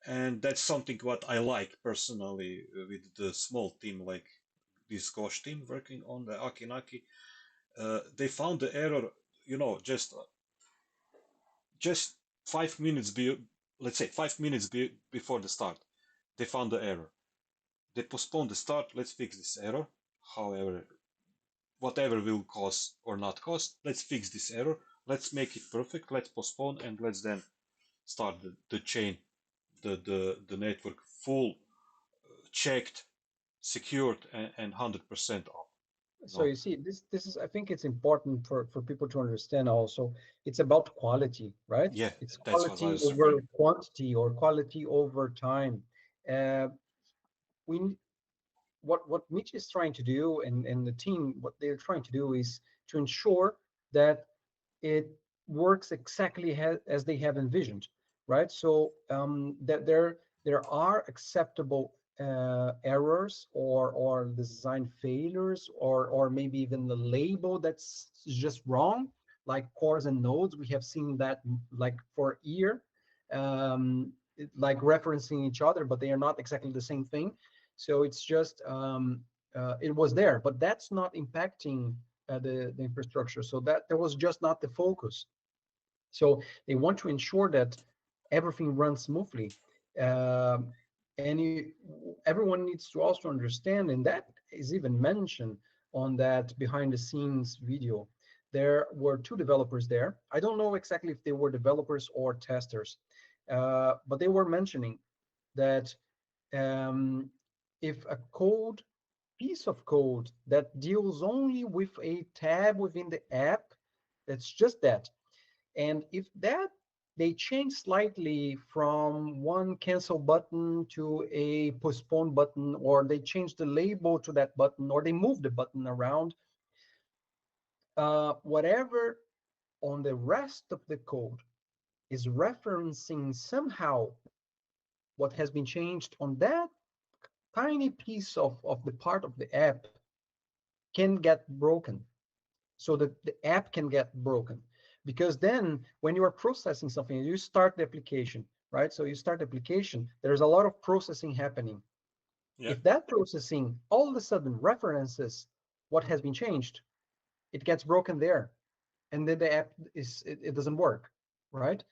and that's something what I like personally with the small team like this Gosh team working on the Acki Nacki. They found the error, just 5 minutes let's say 5 minutes before the start. They found the error. They postponed the start. Let's fix this error. However, whatever will cause or not cause, let's fix this error. Let's make it perfect. Let's postpone, and let's then start the chain, the network full, checked, secured, and 100% up. so you see, this is, I think it's important for people to understand also. It's about quality, right? Yeah, It's that's what I quality was over referring. quantity or quality over time. Uh, we what Mitch is trying to do, and the team, what they're trying to do is to ensure that it works exactly as they have envisioned, right? So that there are acceptable errors or design failures, or maybe even the label that's just wrong, like cores and nodes. We have seen that like for a year, like referencing each other, but they are not exactly the same thing. So it's just it was there, but that's not impacting the infrastructure. So that was just not the focus. So they want to ensure that everything runs smoothly. And everyone needs to also understand, and that is even mentioned on that behind the scenes video. There were two developers there. I don't know exactly if they were developers or testers, but they were mentioning that if a piece of code that deals only with a tab within the app, that's just that. And if that they change slightly from one cancel button to a postpone button, or they change the label to that button, or they move the button around, whatever on the rest of the code is referencing somehow what has been changed on that tiny piece of the part of the app can get broken. So the app can get broken, because then when you are processing something, you start the application, right? So you start the application, there's a lot of processing happening. Yeah. If that processing all of a sudden references what has been changed, it gets broken there, and then the app it doesn't work, right?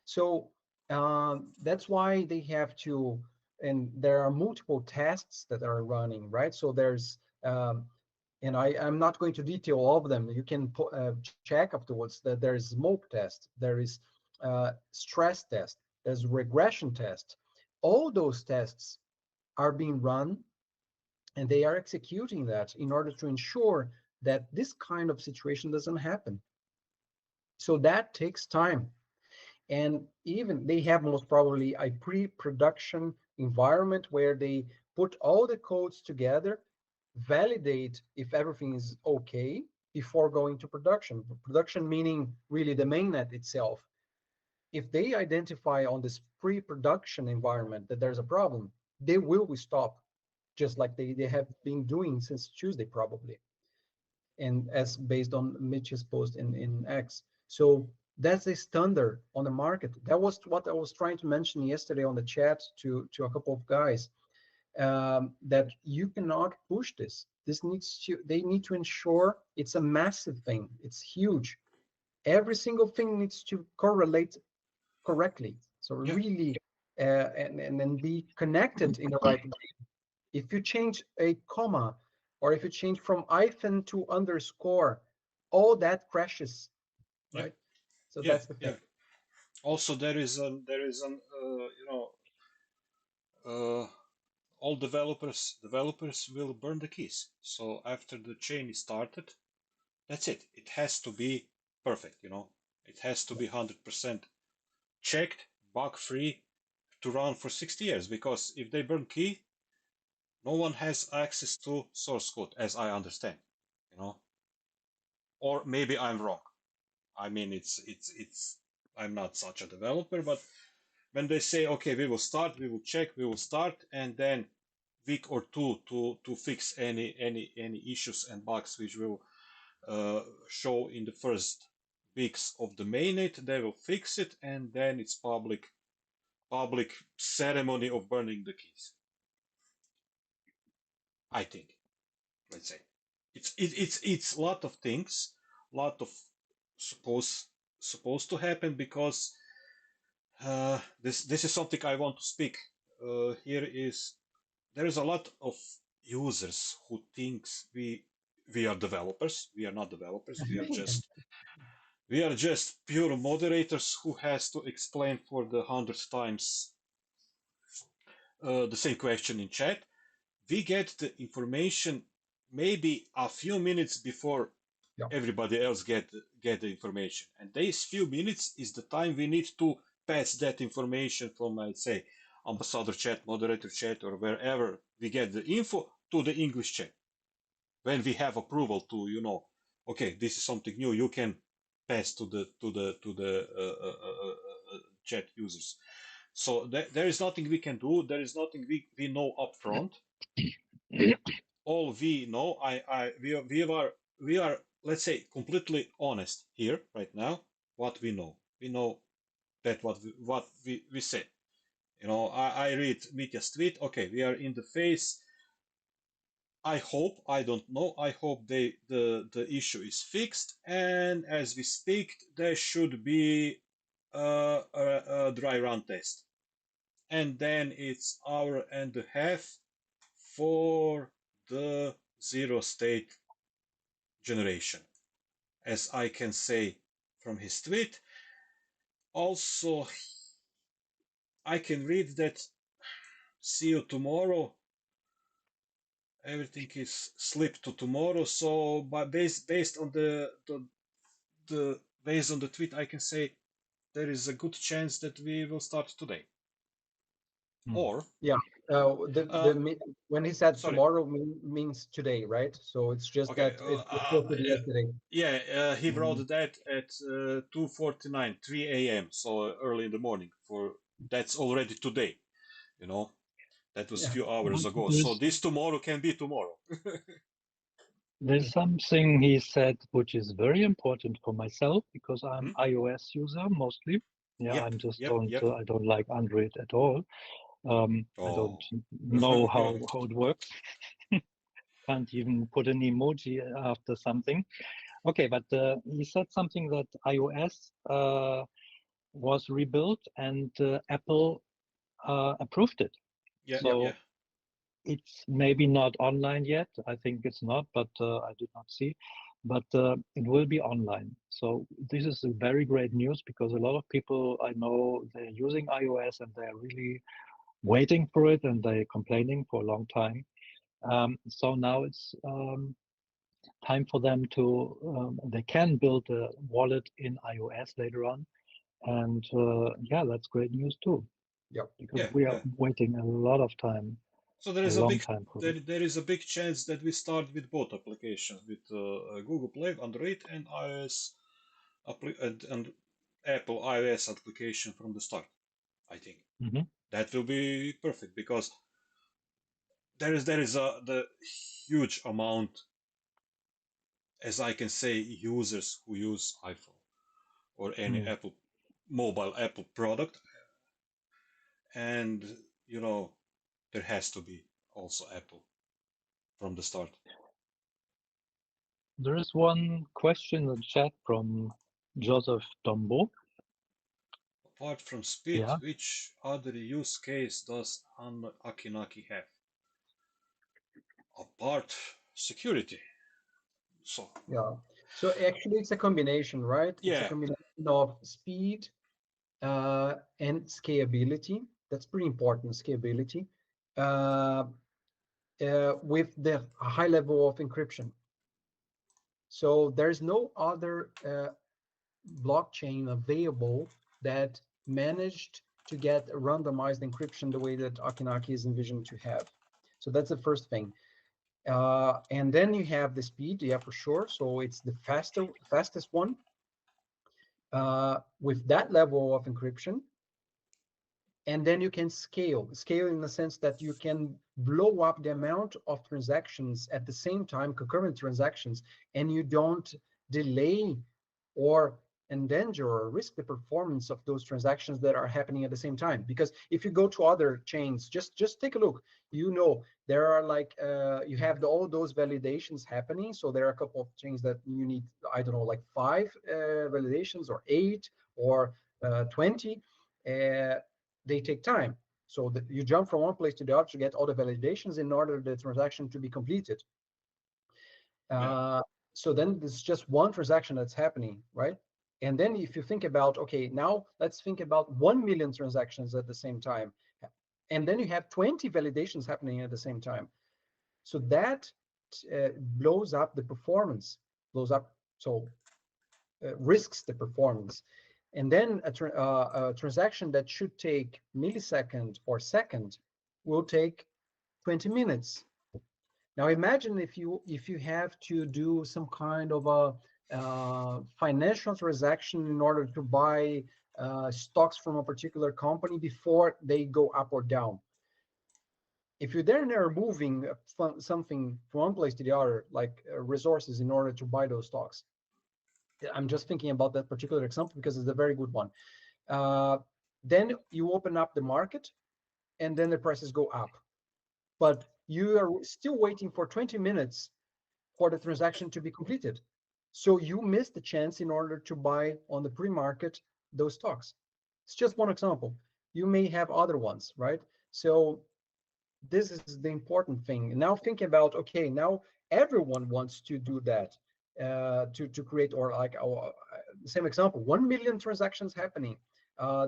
So that's why they have to, and there are multiple tests that are running, right? So there's and I'm not going to detail all of them. You can check afterwards that there is smoke test, there is stress test, there's regression test. All those tests are being run, and they are executing that in order to ensure that this kind of situation doesn't happen. So that takes time. And even they have most probably a pre-production environment where they put all the codes together, validate if everything is okay before going to production. Production meaning really the mainnet itself. If they identify on this pre-production environment that there's a problem, they will stop, just like they have been doing since Tuesday probably, and as based on Mitch's post in X. So that's a standard on the market. That was what I was trying to mention yesterday on the chat to a couple of guys, that you cannot push this. They need to ensure it's a massive thing. It's huge. Every single thing needs to correlate correctly. So really, and then be connected in the right way. If you change a comma, or if you change from hyphen to underscore, all that crashes, right? So that's the thing. Also, there is an all developers will burn the keys. So after the chain is started, that's it. It has to be perfect. It has to be 100% checked, bug free, to run for 60 years. Because if they burn key, no one has access to source code, as I understand. Or maybe I'm wrong. I mean, it's I'm not such a developer, but when they say, okay, we will start, we will check, we will start, and then week or two to fix any issues and bugs which will show in the first weeks of the mainnet, they will fix it, and then it's public ceremony of burning the keys. I think, let's say, it's a lot of things, lot of supposed to happen, because this is something I want to speak here. Is there is a lot of users who thinks we are developers. We are not developers. We are just pure moderators who has to explain for the 100th times the same question in chat. We get the information maybe a few minutes before everybody else get the information, and these few minutes is the time we need to pass that information from, I'd say, ambassador chat, moderator chat, or wherever we get the info, to the English chat. When we have approval to, okay, this is something new, you can pass to the chat users. So there is nothing we can do. There is nothing we know upfront. All we know, we are, let's say, completely honest here right now. What we know that what we say. I read Mitya's tweet. Okay, we are in the phase. I don't know. I hope the issue is fixed, and as we speak, there should be a dry run test, and then it's hour and a half for the zero state generation, as I can say from his tweet. Also, I can read that see you tomorrow. Everything is slipped to tomorrow. So, but based on the based on the tweet, I can say there is a good chance that we will start today. Or when he said sorry. tomorrow means today, right? So it's just okay, that it's posted yesterday. Yeah, he wrote that at 2:49, 3 a.m. So early in the morning. That's already today. That was a few hours ago. So this tomorrow can be tomorrow. There's something he said which is very important for myself, because I'm iOS user mostly. I don't like Android at all. I don't know how it works. Can't even put an emoji after something. Okay, but he said something that iOS was rebuilt and Apple approved it. Yeah, So yeah. it's maybe not online yet. I think it's not, but I did not see. But it will be online. So this is a very great news because a lot of people I know, they're using iOS and they're really waiting for it and they're complaining for a long time. So now it's time for them to, they can build a wallet in iOS later on. And yeah, that's great news too. Yeah. Because Yeah, we are yeah. waiting a lot of time. So there is a a long big time for there is a big chance that we start with both applications, with Google Play, Android, and iOS and Apple iOS application from the start. I think that will be perfect because there is the huge amount, as I can say, users who use iPhone or any Apple mobile Apple product, and there has to be also Apple from the start. There is one question in the chat from Joseph Dombo. Apart from speed, Yeah. which other use case does Acki Nacki have? Apart security. So Yeah. So actually, it's a combination, right? It's a yeah, combination of speed and scalability. That's pretty important, scalability, with the high level of encryption. So there's no other blockchain available that managed to get randomized encryption the way that Acki Nacki is envisioned to have. So that's the first thing. And then you have the speed, yeah, for sure. So it's the fastest one with that level of encryption. And then you can scale in the sense that you can blow up the amount of transactions at the same time, concurrent transactions, and you don't delay or endanger or risk the performance of those transactions that are happening at the same time. Because if you go to other chains, just take a look, there are like you have all those validations happening. So there are a couple of chains that you need, I don't know, like 5 validations or 8 or 20. They take time. So you jump from one place to the other to get all the validations in order the transaction to be completed. So then there's just one transaction that's happening, right? And then if you think about, okay, now let's think about 1 million transactions at the same time. And then you have 20 validations happening at the same time. So that blows up the performance, risks the performance. And then a transaction that should take millisecond or second will take 20 minutes. Now imagine if you have to do some kind of a financial transaction in order to buy stocks from a particular company before they go up or down. If you're then moving something from one place to the other, like resources in order to buy those stocks, I'm just thinking about that particular example because it's a very good one. Then you open up the market and then the prices go up. But you are still waiting for 20 minutes for the transaction to be completed. So you missed the chance in order to buy on the pre-market those stocks. It's just one example. You may have other ones, right? So this is the important thing. Now think about, okay, now everyone wants to do that. To create, or like our same example, 1 million transactions happening,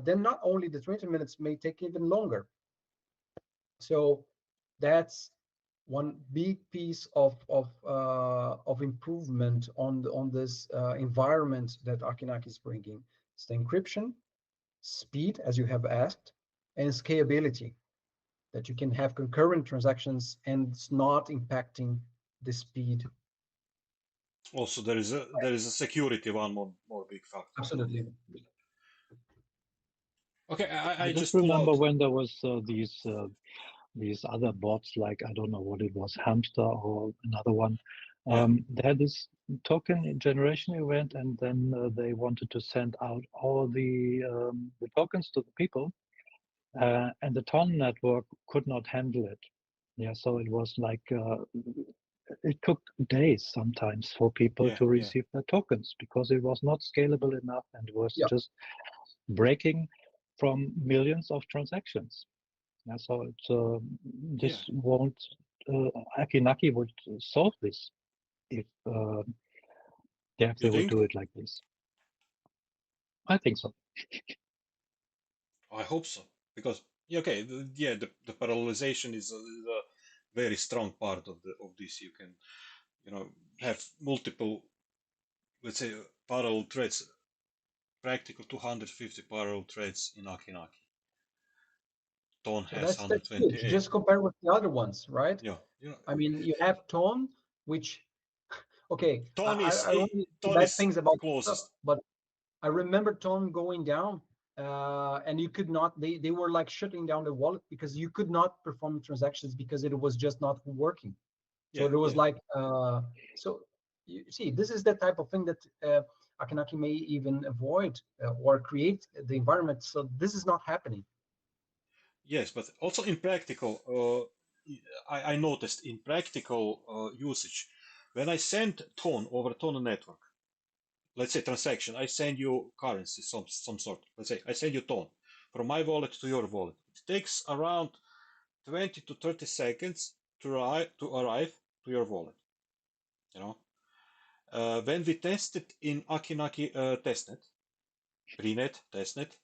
then not only the 20 minutes may take even longer. So that's one big piece of improvement on this environment that Acki Nacki is bringing. It's the encryption, speed, as you have asked, and scalability, that you can have concurrent transactions and it's not impacting the speed. Also, there is a security one more big factor. Absolutely. Okay, I just pull remember out. when there was these other bots, like I don't know what it was, Hamster or another one. They had this token generation event, and then they wanted to send out all the tokens to the people. and the Ton network could not handle it. Yeah, so it was like it took days sometimes for people to receive their tokens because it was not scalable enough and was just breaking from millions of transactions. Yeah, so it's, this won't, Acki Nacki would solve this if they would do it like this. I think so. I hope so, because the parallelization is a very strong part of this. You can, have multiple, let's say, parallel threads, practical 250 parallel threads in Acki Nacki. Ton has That's 128. huge. Just compare with the other ones, right? Yeah. I mean, you have Ton, which, okay, Ton is I only bad things about closest, but I remember Ton going down, and you could not. They were like shutting down the wallet because you could not perform transactions because it was just not working. So there was like, so you see, this is the type of thing that Acki Nacki may even avoid or create the environment. So this is not happening. Yes, but also in practical, I noticed in practical usage, when I send Ton over Ton network, let's say transaction, I send you currency, some sort. Let's say I send you Ton from my wallet to your wallet. It takes around 20 to 30 seconds to arrive to your wallet. When we tested in Acki Nacki testnet, prenet, testnet,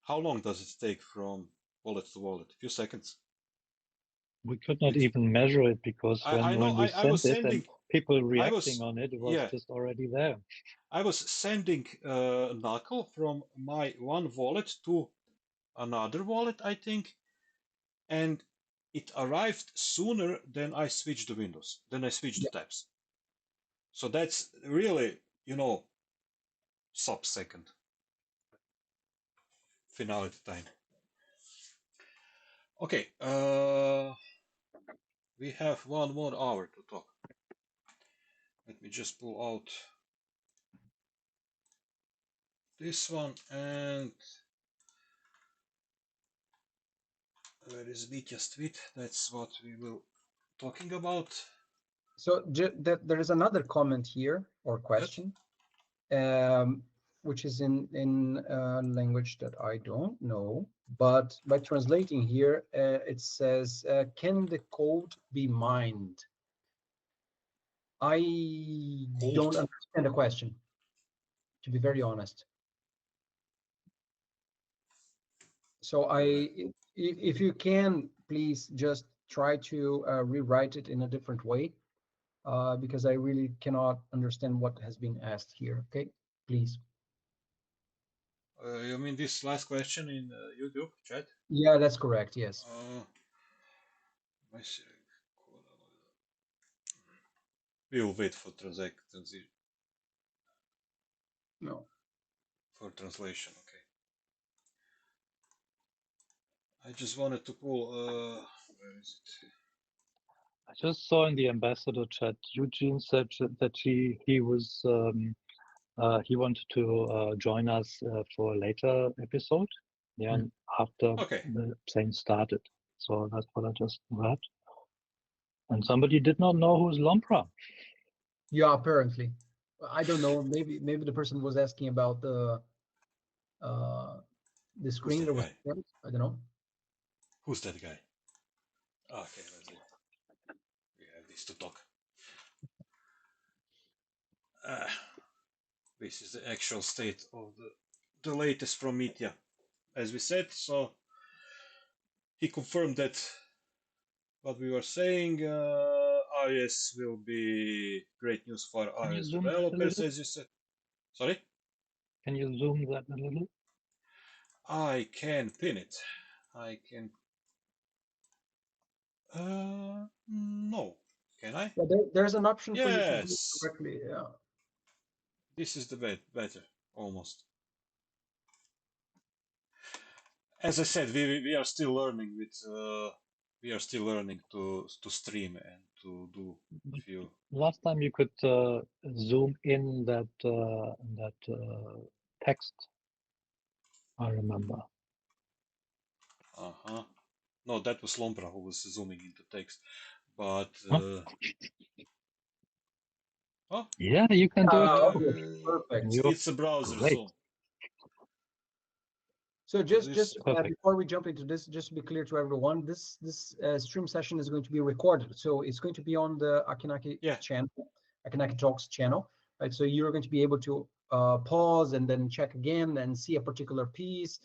how long does it take from wallet to wallet? A few seconds. We could not even measure it because when we sent it and people reacting on it, it was just already there. I was sending knuckle from my one wallet to another wallet, I think, and it arrived sooner than I switched the windows, than I switched the tabs. So that's really, sub-second finality time. Okay, we have 1 more hour to talk. Let me just pull out this one, and where is Vitya's tweet? That's what we will talking about. So there is another comment here or question, which is in language that I don't know, but by translating here, it says, can the code be mined? I don't understand the question, to be very honest. So if you can, please just try to rewrite it in a different way, because I really cannot understand what has been asked here. Okay, please. You mean this last question in YouTube chat? Yeah, that's correct. Yes. We'll wait for transition. No. For translation, okay. I just wanted to pull. Where is it? I just saw in the ambassador chat, Eugene said that he was he wanted to join us for a later episode. Yeah, after the thing started. So that's what I just read. And somebody did not know who's Lompra. Yeah, apparently. I don't know. Maybe the person was asking about the screen that was sent. I don't know. Who's that guy? Okay, let's see. We have this to talk. This is the actual state of the latest from Mitya. As we said, so he confirmed that what we were saying, iOS will be great news for iOS developers, as you said. Sorry? Can you zoom that a little? I can pin it. I can. No. Can I? Yeah, there's an option for you to do it Yes. directly. Yeah. This is the better, almost. As I said, we are still learning we are still learning to stream and to do a few. Last time you could zoom in that text. I remember. No, that was Lombra who was zooming into text. But oh, yeah, you can do it Okay, too. perfect. You're it's a browser great. zoom. So just Perfect. before we jump into this, just to be clear to everyone, this stream session is going to be recorded. So it's going to be on the Acki Nacki channel, Acki Nacki Talks channel, right? So you're going to be able to pause and then check again and see a particular piece,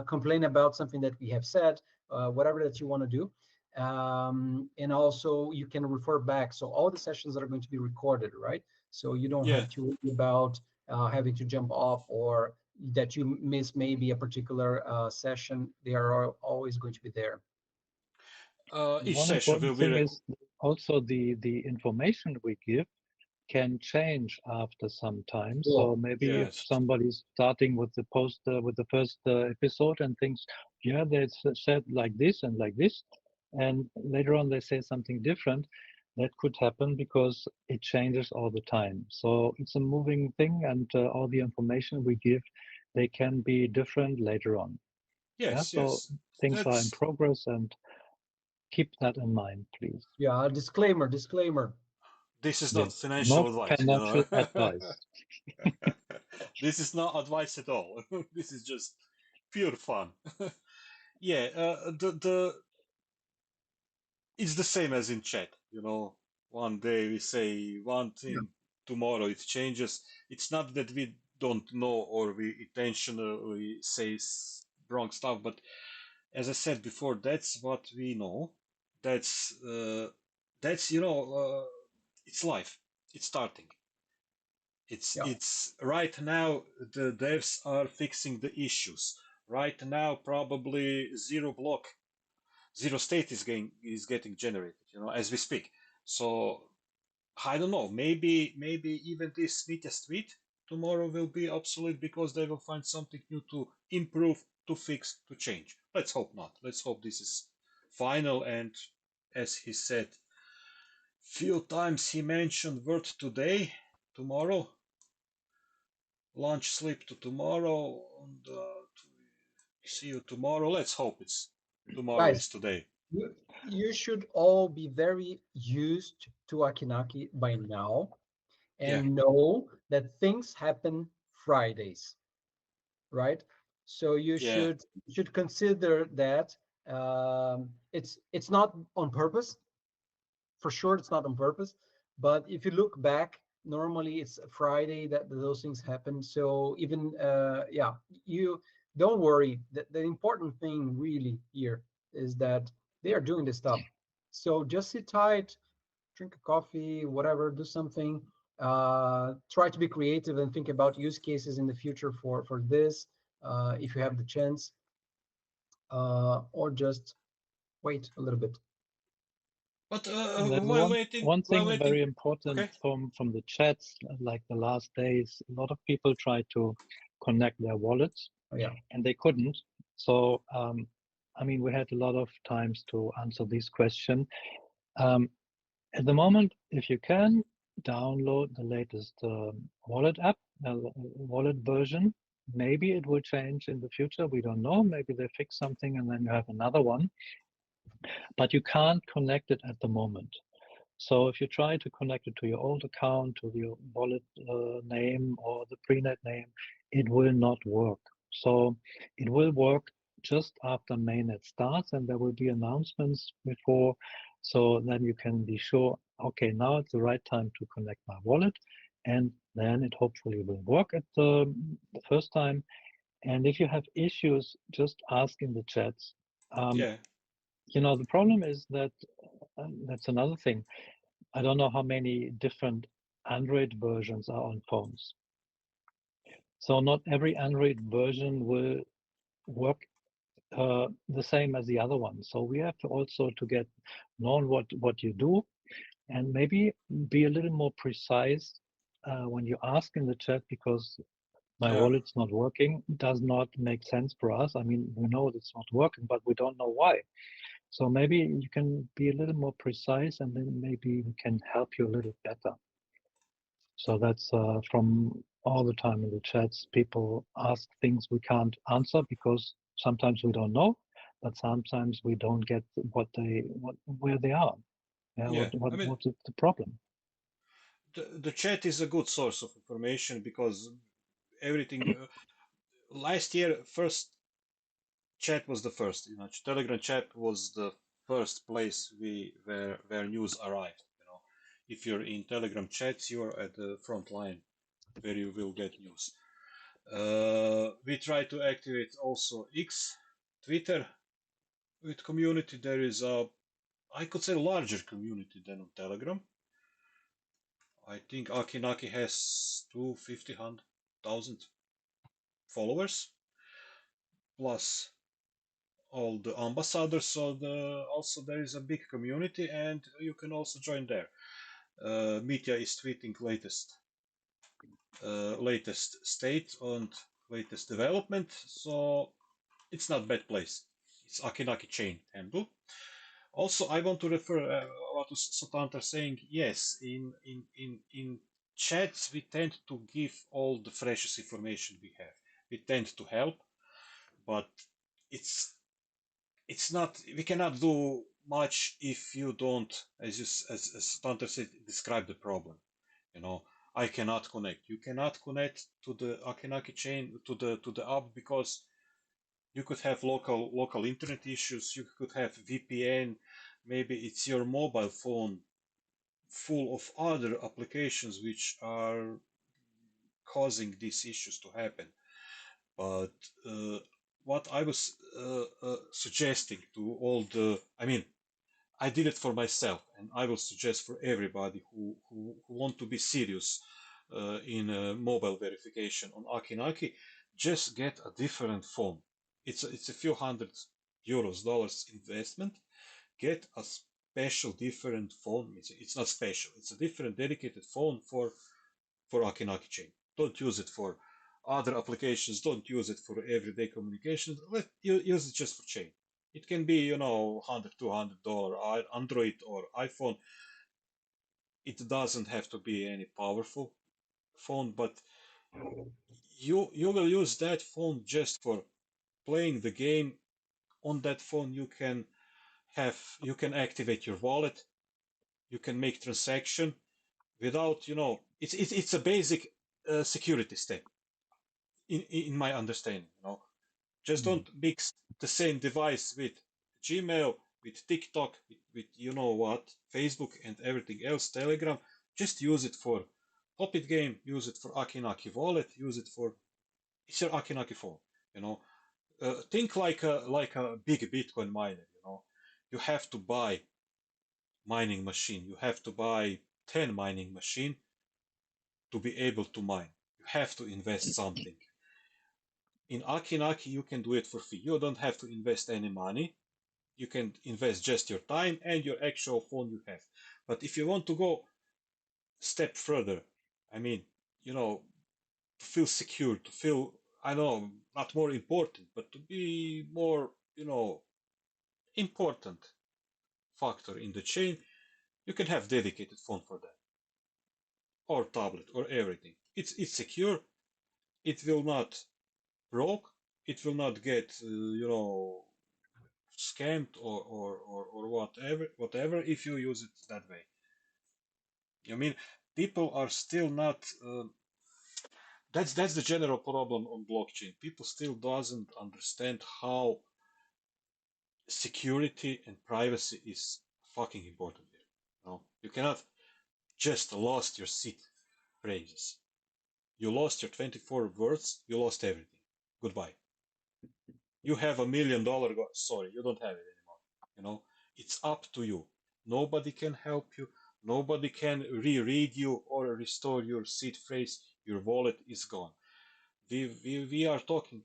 complain about something that we have said, whatever that you want to do. And also you can refer back. So all the sessions are going to be recorded, right? So you don't have to worry about having to jump off or that you miss maybe a particular session. They are always going to be there. Each One session will important be thing is also the information we give can change after some time. Yeah. So maybe if Yes. somebody's starting with the with the first episode and thinks, yeah, they said like this and like this, and later on they say something different, that could happen because it changes all the time. So it's a moving thing, and all the information we give, they can be different later on. Yes, Yeah, so yes. things are in progress, and keep that in mind, please. Yeah, disclaimer. This is not Yes, financial not advice. financial advice. This is not advice at all. This is just pure fun. Yeah, it's the same as in chat. One day we say one thing, tomorrow it changes. It's not that we don't know or we intentionally say wrong stuff, but as I said before, that's what we know. That's it's life. It's starting. It's right now the devs are fixing the issues. Right now, probably zero state is getting generated, as we speak. So I don't know. Maybe even this sweetest tweet tomorrow will be obsolete because they will find something new to improve, to fix, to change. Let's hope not. Let's hope this is final. And as he said, few times he mentioned word today, tomorrow, lunch sleep to tomorrow, and see you tomorrow. Let's hope it's tomorrow Guys, is today. you should all be very used to Acki Nacki by now and know that things happen Fridays, right? So you should consider that it's not on purpose. For sure, it's not on purpose. But if you look back, normally it's Friday that those things happen. So even you don't worry. The important thing really here is that they are doing this stuff. So just sit tight, drink a coffee, whatever, do something. Try to be creative and think about use cases in the future for this, if you have the chance, or just wait a little bit. But one thing very important from the chats, like the last days, a lot of people tried to connect their wallets, and they couldn't. So I mean, we had a lot of times to answer this question. At the moment, if you can download the latest wallet app, wallet version, maybe it will change in the future. We don't know. Maybe they fix something and then you have another one. But you can't connect it at the moment. So if you try to connect it to your old account, to your wallet name or the prenet name, it will not work. So it will work just after mainnet starts, and there will be announcements before, so then you can be sure, okay, now it's the right time to connect my wallet, and then it hopefully will work at the first time. And if you have issues, just ask in the chats. The problem is that that's another thing. I don't know how many different Android versions are on phones. So not every Android version will work the same as the other one. So we have to also to get known what you do, and maybe be a little more precise when you ask in the chat, because my wallet's not working, does not make sense for us. I mean, we know it's not working, but we don't know why. So maybe you can be a little more precise, and then maybe we can help you a little better. So that's from all the time in the chats, people ask things we can't answer because sometimes we don't know. but sometimes we don't get where they are. Yeah, Yeah, I mean, what's the problem? the chat is a good source of information because everything. Last year, first chat was the first. Telegram chat was the first place where news arrived. If you're in Telegram chats, you're at the front line where you will get news. We try to activate also X, Twitter with community. There is I could say, larger community than on Telegram. I think Acki Nacki has 250,000 followers, plus all the ambassadors. So also there is a big community, and you can also join there. Mitya is tweeting latest state and latest development, so it's not bad place. It's Acki Nacki chain handle. Also, I want to refer what Sotantar saying. Yes, in chats we tend to give all the freshest information we have. We tend to help, but it's not. We cannot do much if you don't, as Sotantar said, describe the problem. I cannot connect. You cannot connect to the Acki Nacki chain to the app because you could have local internet issues. You could have VPN. Maybe it's your mobile phone full of other applications which are causing these issues to happen. But what I was suggesting to all I mean, I did it for myself, and I will suggest for everybody who want to be serious in mobile verification on Acki Nacki, just get a different phone. It's a few $100 dollars investment. Get a special different phone. It's not special. It's a different dedicated phone for Acki Nacki chain. Don't use it for other applications. Don't use it for everyday communication. Use it just for chain. It can be, $100, $200 Android or iPhone. It doesn't have to be any powerful phone, but you will use that phone just for playing the game. On that phone, you can activate your wallet. You can make transaction without, it's a basic security step in my understanding. Just don't mix the same device with Gmail, with TikTok, with Facebook and everything else, Telegram. Just use it for Poppet game, use it for Acki Nacki wallet, use it for it's your Acki Nacki phone. Think like a big Bitcoin miner. You have to buy mining machine. You have to buy 10 mining machine to be able to mine. You have to invest something. In Acki Nacki, you can do it for free. You don't have to invest any money. You can invest just your time and your actual phone you have. But if you want to go step further, I mean, to feel secure, to feel, I know, not more important, but to be more, important factor in the chain, you can have dedicated phone for that, or tablet, or everything. It's secure. It will not broke. It will not get scammed or whatever if you use it that way. I mean, people are still not. That's the general problem on blockchain. People still doesn't understand how security and privacy is fucking important here. You cannot just lost your seed phrases. You lost your 24 words. You lost everything. Goodbye. You have $1 million. Sorry, you don't have it anymore. It's up to you. Nobody can help you. Nobody can reread you or restore your seed phrase. Your wallet is gone. We are talking.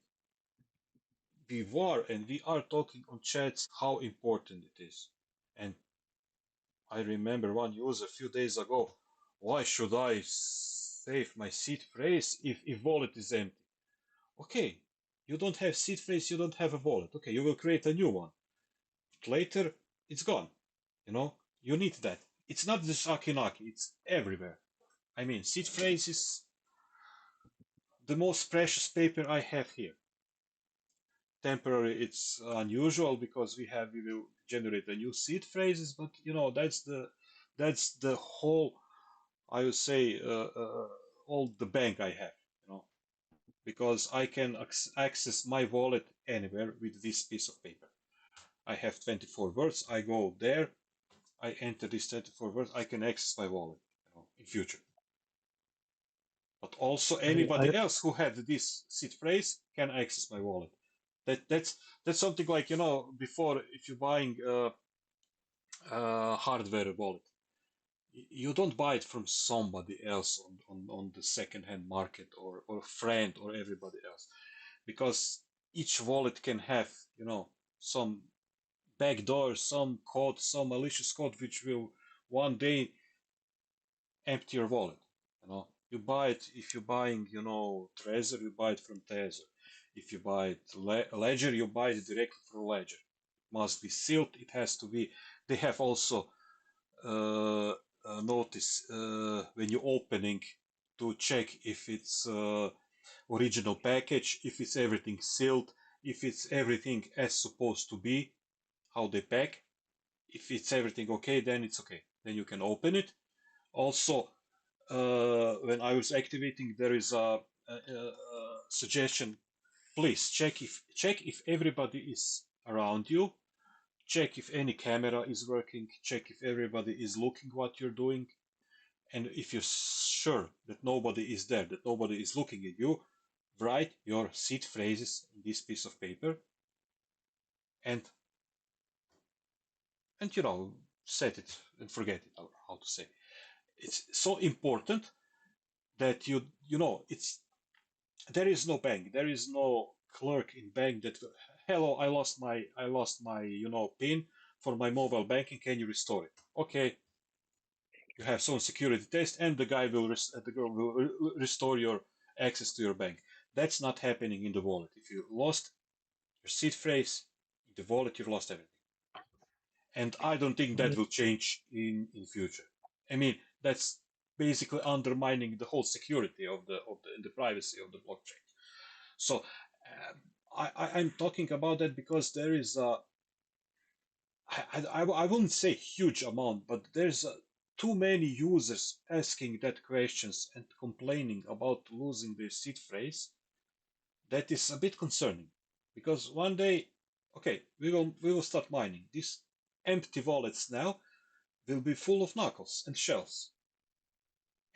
We were and we are talking on chats how important it is. And I remember one user a few days ago. Why should I save my seed phrase if wallet is empty? Okay, you don't have seed phrase, you don't have a wallet. Okay, you will create a new one. But later, it's gone. You need that. It's not just Acki Nacki, it's everywhere. I mean, seed phrase is the most precious paper I have here. temporary, it's unusual because we will generate a new seed phrases, but you know that's the whole, I would say, all the bank I have, you know, because I can access my wallet anywhere with this piece of paper. I have 24 words. I go there, I enter this 24 words. I can access my wallet, you know, in future. But also anybody else who had this seed phrase can access my wallet. That's something like, you know, before, if you're buying a hardware wallet, you don't buy it from somebody else on the second-hand market, or a friend or everybody else, because each wallet can have, you know, some backdoor, some code, some malicious code which will one day empty your wallet. You know, you buy it, if you're buying, you know, Trezor, you buy it from Trezor. If you buy it Ledger, you buy it directly from Ledger. It must be sealed. It has to be. They have also notice when you're opening to check if it's original package, if it's everything sealed, if it's everything as supposed to be, how they pack. If it's everything okay, then it's okay. Then you can open it. Also, when I was activating, there is a suggestion. Please check if everybody is around you. Check if any camera is working. Check if everybody is looking what you're doing. And if you're sure that nobody is there, that nobody is looking at you, write your seed phrases in this piece of paper, and you know, set it and forget it, or how to say. It's so important that you know, it's, there is no bank, there is no clerk in bank that, hello, I lost my you know, pin for my mobile banking, can you restore it? Okay, you have some security test, and the guy will the girl will restore your access to your bank. That's not happening in the wallet. If you lost your seed phrase in the wallet, you've lost everything. And I don't think that will change in future. I mean, that's basically undermining the whole security of the privacy of the blockchain. So I'm talking about that because there is I wouldn't say huge amount, but there's too many users asking that questions and complaining about losing their seed phrase. That is a bit concerning, because one day, okay, we will start mining. These empty wallets now will be full of knuckles and shells,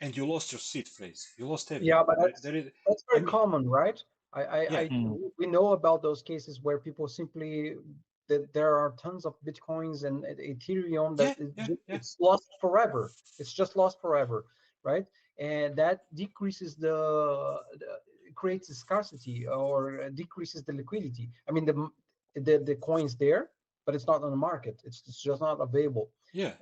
and you lost your seed phrase. You lost everything. Yeah, but that's very I mean, common, right? We know about those cases where people simply, that there are tons of bitcoins and Ethereum that it's lost forever. It's just lost forever, right? And that decreases it creates a scarcity, or decreases the liquidity. I mean, the coin's there, but it's not on the market. It's just not available. Yeah.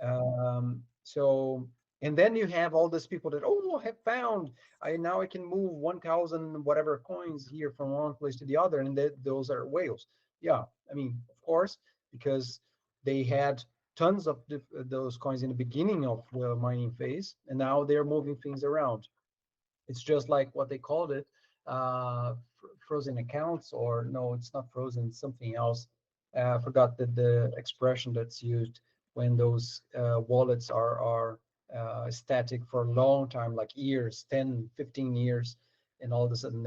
So, and then you have all these people that, oh, I have found, now I can move 1,000 whatever coins here from one place to the other, and those are whales. Yeah, I mean, of course, because they had tons of those coins in the beginning of the mining phase, and now they're moving things around. It's just like what they called it, frozen accounts, or no, it's not frozen, it's something else. I forgot the expression that's used when those wallets are static for a long time, like years, 10, 15 years, and all of a sudden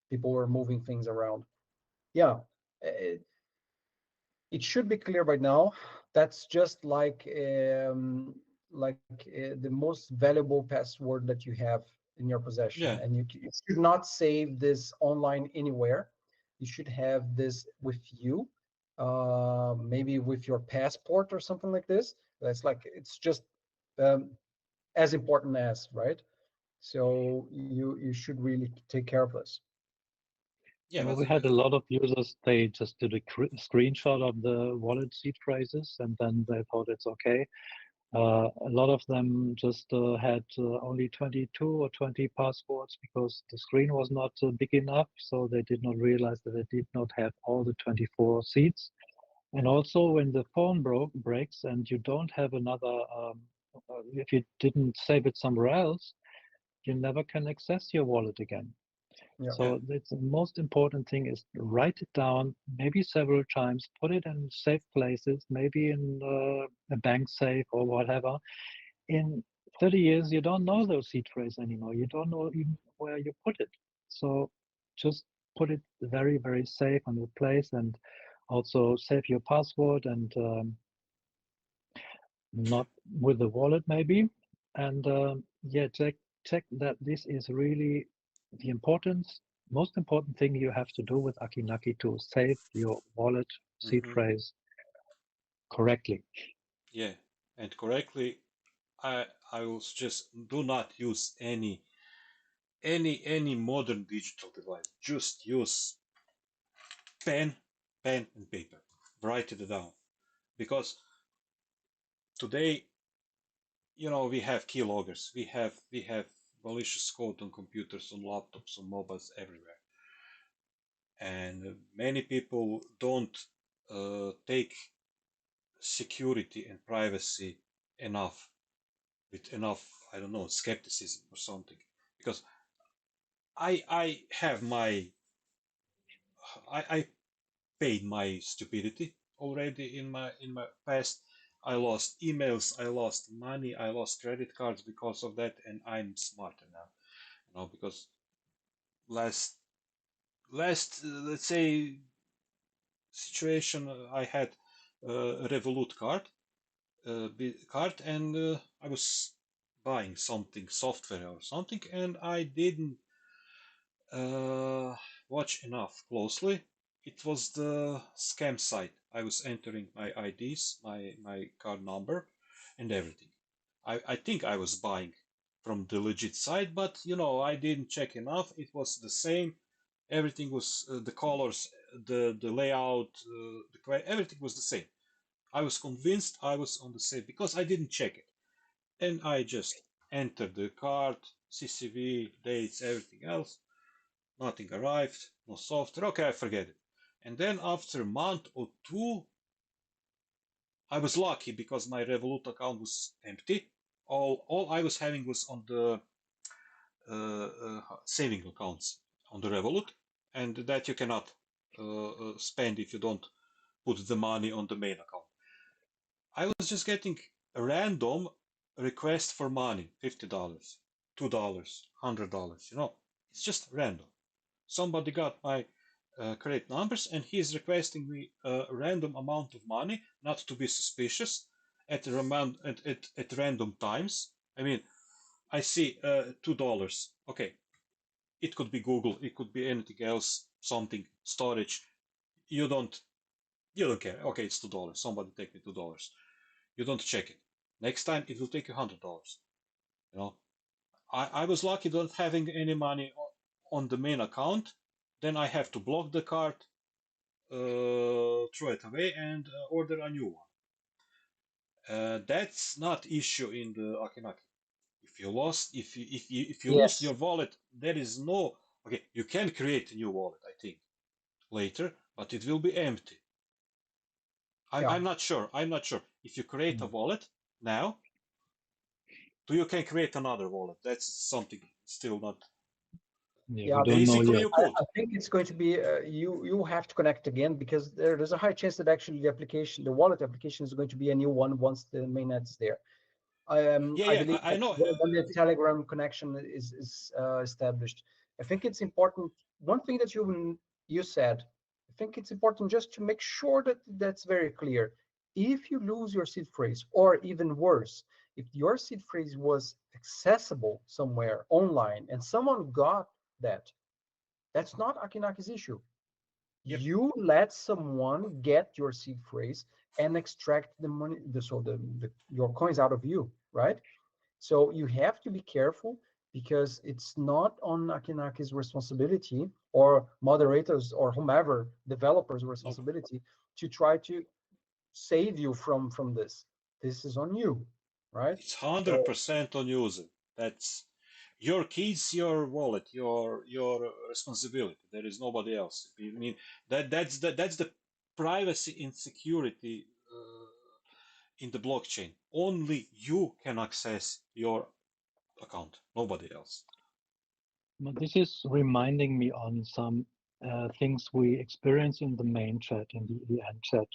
people were moving things around. Yeah, it should be clear by now. That's just like the most valuable password that you have in your possession, and you should not save this online anywhere. You should have this with you, maybe with your passport or something like this. That's like, it's just as important as, right? So you should really take care of this. Yeah, well, we had a lot of users, they just did a screenshot of the wallet seed phrases, and then they thought it's okay. A lot of them just had only 22 or 20 passwords because the screen was not big enough, so they did not realize that they did not have all the 24 seeds. And also, when the phone breaks and you don't have another, if you didn't save it somewhere else, you never can access your wallet again. Yeah. So that's the most important thing is write it down, maybe several times, put it in safe places, maybe in a bank safe or whatever. In 30 years, you don't know those seed phrases anymore. You don't know even where you put it. So just put it very, very safe on your place, and also save your password, and not with the wallet maybe. And yeah, check that this is really the most important thing you have to do with Acki Nacki to save your wallet seed phrase correctly. Yeah, and correctly, I will suggest do not use any modern digital device. Just use pen and paper. Write it down, because today, we have keyloggers. We have malicious code on computers, on laptops, on mobiles, everywhere. And many people don't take security and privacy enough, with enough, I don't know, skepticism or something. Because I have I paid my stupidity already in my past. I lost emails, I lost money, I lost credit cards because of that, and I'm smarter now. Because last let's say situation, I had a Revolut card, and I was buying something, software or something, and I didn't watch enough closely. It was the scam site. I was entering my IDs, my card number, and everything. I think I was buying from the legit site, but I didn't check enough. It was the same. Everything was the colors, the layout, everything was the same. I was convinced I was on the same because I didn't check it, and I just entered the card, CCV, dates, everything else. Nothing arrived, no software. Okay, I forget it. And then after a month or two, I was lucky because my Revolut account was empty. All I was having was on the saving accounts on the Revolut, and that you cannot spend if you don't put the money on the main account. I was just getting a random request for money, $50, $2, $100. It's just random. Somebody got my credit numbers, and he is requesting me a random amount of money, not to be suspicious, at random times. I mean, I see $2. Okay, it could be Google, it could be anything else, something storage. You don't care. Okay, it's $2. Somebody take me $2. You don't check it. Next time it will take you $100. I was lucky not having any money on the main account. Then I have to block the card, throw it away, and order a new one. That's not issue in the Acki Nacki. If you lost, if you lose Yes. your wallet, there is no. Okay, you can create a new wallet, I think, later, but it will be empty. Yeah. I'm not sure. If you create a wallet now, you can create another wallet. That's something still not. Yeah, We don't know Basically, yet. you could. I think it's going to be you have to connect again, because there's a high chance that actually the wallet application is going to be a new one once the mainnet is there. I Yeah, believe I that know. when the Telegram connection is established, I think it's important. One thing that you said, I think it's important just to make sure that that's very clear. If you lose your seed phrase, or even worse, if your seed phrase was accessible somewhere online and someone got that, that's not Acki Nacki's issue. Yep. You let someone get your seed phrase and extract the money, your coins out of you, right? So you have to be careful, because it's not on Acki Nacki's responsibility, or moderators, or whomever, developers' Nope. responsibility, to try to save you from this. This is on you, right? It's So 100% on user. That's your keys, your wallet, your responsibility. There is nobody else. I mean, that's the privacy and security in the blockchain. Only you can access your account, nobody else. But this is reminding me on some things we experience in the main chat, in the EN chat.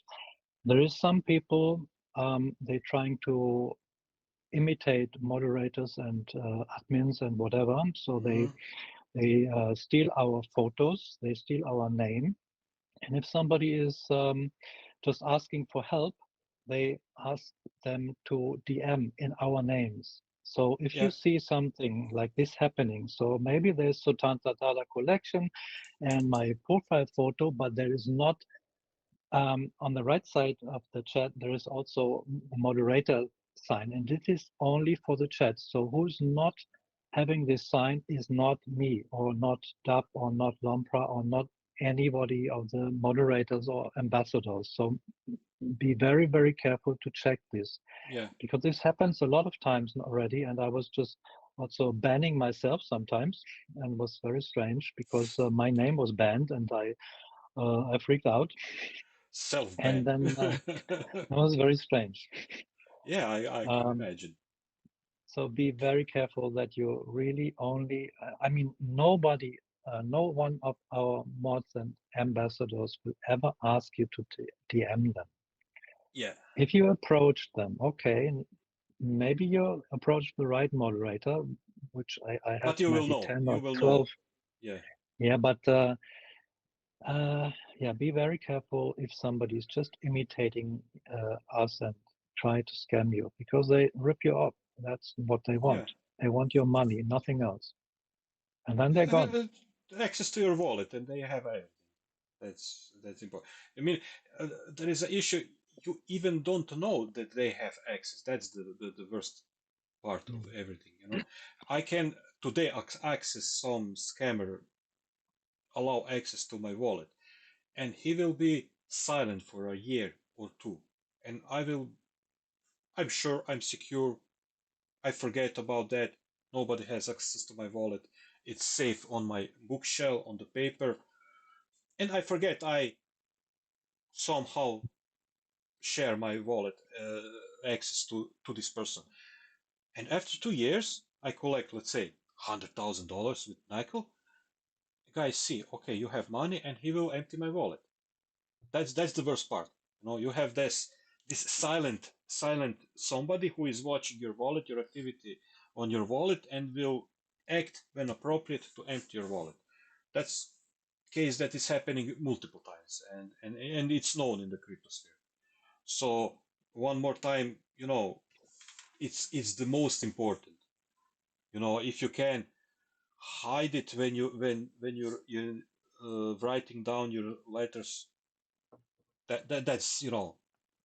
There is some people, they're trying to imitate moderators and admins and whatever. So they steal our photos, they steal our name. And if somebody is just asking for help, they ask them to DM in our names. So if you see something like this happening, so maybe there's Sutanta Data collection and my profile photo, but there is not on the right side of the chat, there is also a moderator sign, and it is only for the chat. So who's not having this sign is not me, or not Dub, or not Lompra, or not anybody of the moderators or ambassadors. So be very, very careful to check this. Yeah. Because this happens a lot of times already, and I was just also banning myself sometimes, and was very strange because my name was banned, and I freaked out. Self-ban. And then it was very strange. Yeah, I can imagine. So be very careful that you really only, I mean, nobody, no one of our mods and ambassadors will ever ask you to DM them. Yeah. If you approach them, okay, maybe you approach the right moderator, which I have but you maybe will know. 10 you or will 12. Know. Yeah. Yeah, but yeah, be very careful if somebody's just imitating us and try to scam you, because they rip you off. That's what they want. Yeah. They want your money, nothing else. And then they're gone. Access to your wallet, and they have everything. That's important. I mean, there is an issue. You even don't know that they have access. That's the worst part of everything. You know, I can today access some scammer, allow access to my wallet, and he will be silent for a year or two, and I'm sure I'm secure. I forget about that. Nobody has access to my wallet. It's safe on my bookshelf on the paper, and I forget I somehow share my wallet access to this person. And after 2 years, I collect, let's say, $100,000 with Nickel. The guys see, okay, you have money, and he will empty my wallet. That's the worst part. You know, you have this silent somebody who is watching your wallet, your activity on your wallet, and will act when appropriate to empty your wallet. That's case that is happening multiple times, and it's known in the cryptosphere. So one more time, you know, it's the most important. You know, if you can hide it when you're writing down your letters, that's, you know,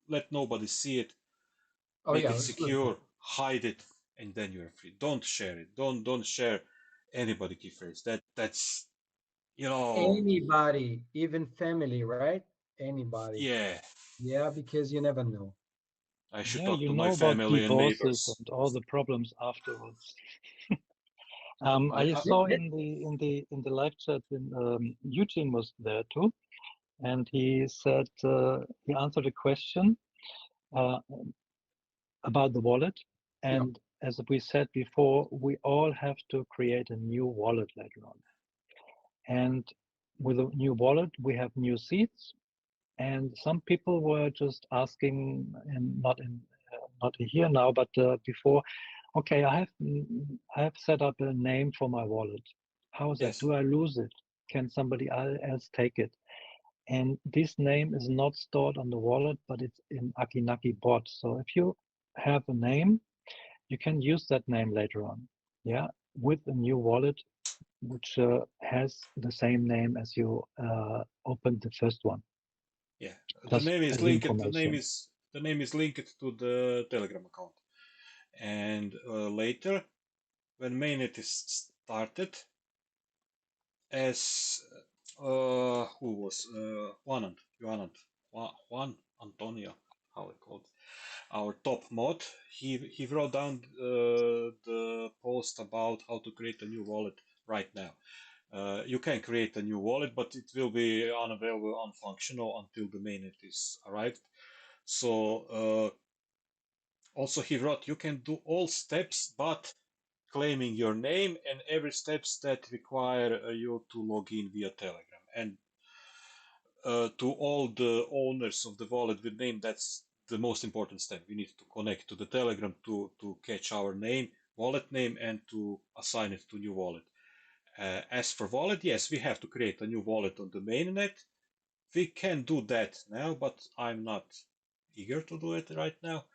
let nobody see it, make it secure, hide it, and then you're free. Don't share it. Don't share anybody key phrase. That's, you know, Anybody, even family, right? Anybody. yeah. Yeah, because you never know. I should Yeah, talk you to my know about family and divorces neighbors. and all the problems afterwards. I, I I, saw in the live chat when Eugene was there too, and he said he answered a question uh, about the wallet, and as we said before, we all have to create a new wallet later on. And with a new wallet, we have new seats, and some people were just asking, and not here now, but before. Okay, I have set up a name for my wallet. How is that? yes. Do I lose it? Can somebody else take it? And this name is not stored on the wallet, but it's in Acki Nacki bot. So if you have a name, you can use that name later on. Yeah, with a new wallet, which has the same name as you opened the first one. Yeah, Just the name is as linked. information. The name is linked to the Telegram account. And later, when mainnet is started, as who was Juan Antonio, how I called our top mod, he wrote down the post about how to create a new wallet right now. You can create a new wallet, but it will be unavailable, unfunctional until the mainnet is arrived. So also he wrote, you can do all steps, but claiming your name and every steps that require you to log in via Telegram. And to all the owners of the wallet with name, that's the most important step. We need to connect to the Telegram to catch our name, wallet name, and to assign it to new wallet. As for wallet, yes, we have to create a new wallet on the mainnet. We can do that now, but I'm not eager to do it right now.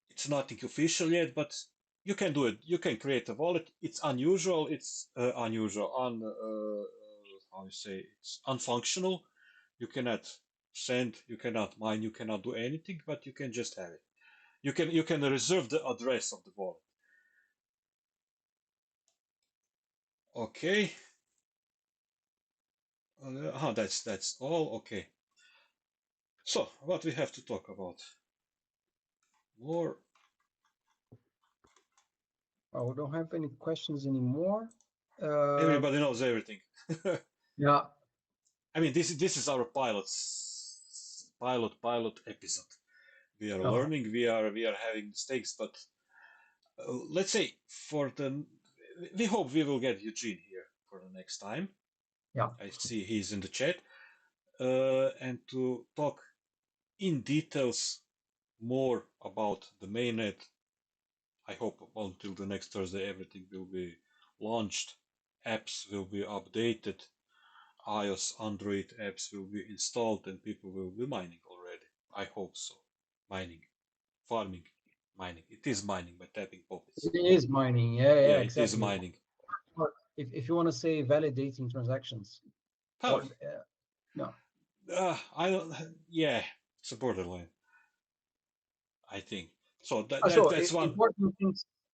It's nothing official yet, but you can do it. You can create a wallet. It's unusual. It's unusual. How you say? It's unfunctional. You cannot send. You cannot mine. You cannot do anything. But you can just have it. You can reserve the address of the wallet. Okay. That's all. Okay. So what we have to talk about more? Oh, we don't have any questions anymore. Everybody knows everything. Yeah. I mean, this is our pilot episode. We are learning. We are having mistakes, but let's say we hope we will get Eugene here for the next time. Yeah. I see he's in the chat, and to talk in details more about the mainnet. I hope until the next Thursday everything will be launched, apps will be updated, iOS, Android apps will be installed, and people will be mining already. I hope so. Mining, farming, mining. It is mining by tapping pockets. It is mining. Yeah, exactly. It is mining. If you want to say validating transactions. How? No. I don't. Yeah, it's a borderline. I think so. That's one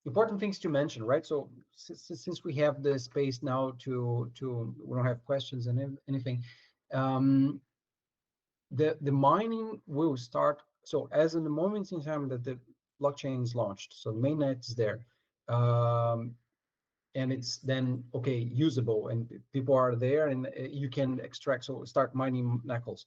important things to mention, right? So since we have the space now to we don't have questions and anything, the mining will start. So as in the moment in time that the blockchain is launched, so mainnet is there, and it's then usable, and people are there, and you can extract. So start mining knuckles.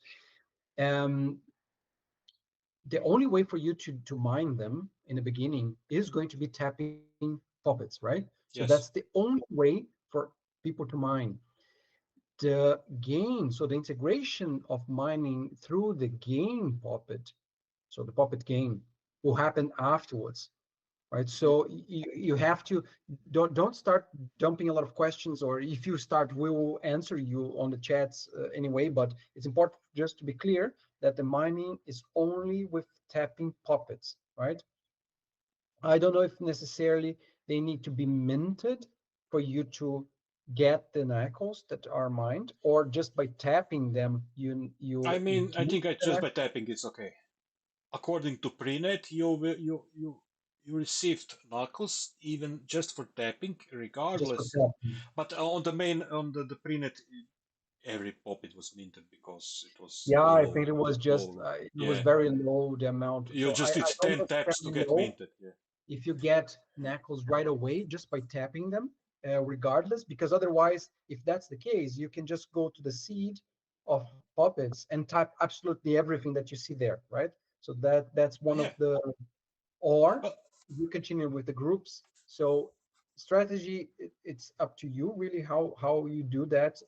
The only way for you to mine them in the beginning is going to be tapping puppets, right? So that's the only way for people to mine. The game, so the integration of mining through the game puppet, so the puppet game, will happen afterwards, right? So you have to don't start dumping a lot of questions, or if you start, we will answer you on the chats anyway. But it's important just to be clear that the mining is only with tapping puppets, right? I don't know if necessarily they need to be minted for you to get the knuckles that are mined, or just by tapping them you I mean, I think just by tapping it's okay. According to Prenet, you received knuckles even just for tapping, regardless. But on the Prenet, every puppet was minted because it was. Yeah, low, I think it was just it was very low, the amount. You just it's 10 taps to get minted. Yeah. If you get knuckles right away just by tapping them, regardless, because otherwise, if that's the case, you can just go to the seed of puppets and type absolutely everything that you see there, right? So that's one of the, or you continue with the groups. So strategy, it's up to you really how you do that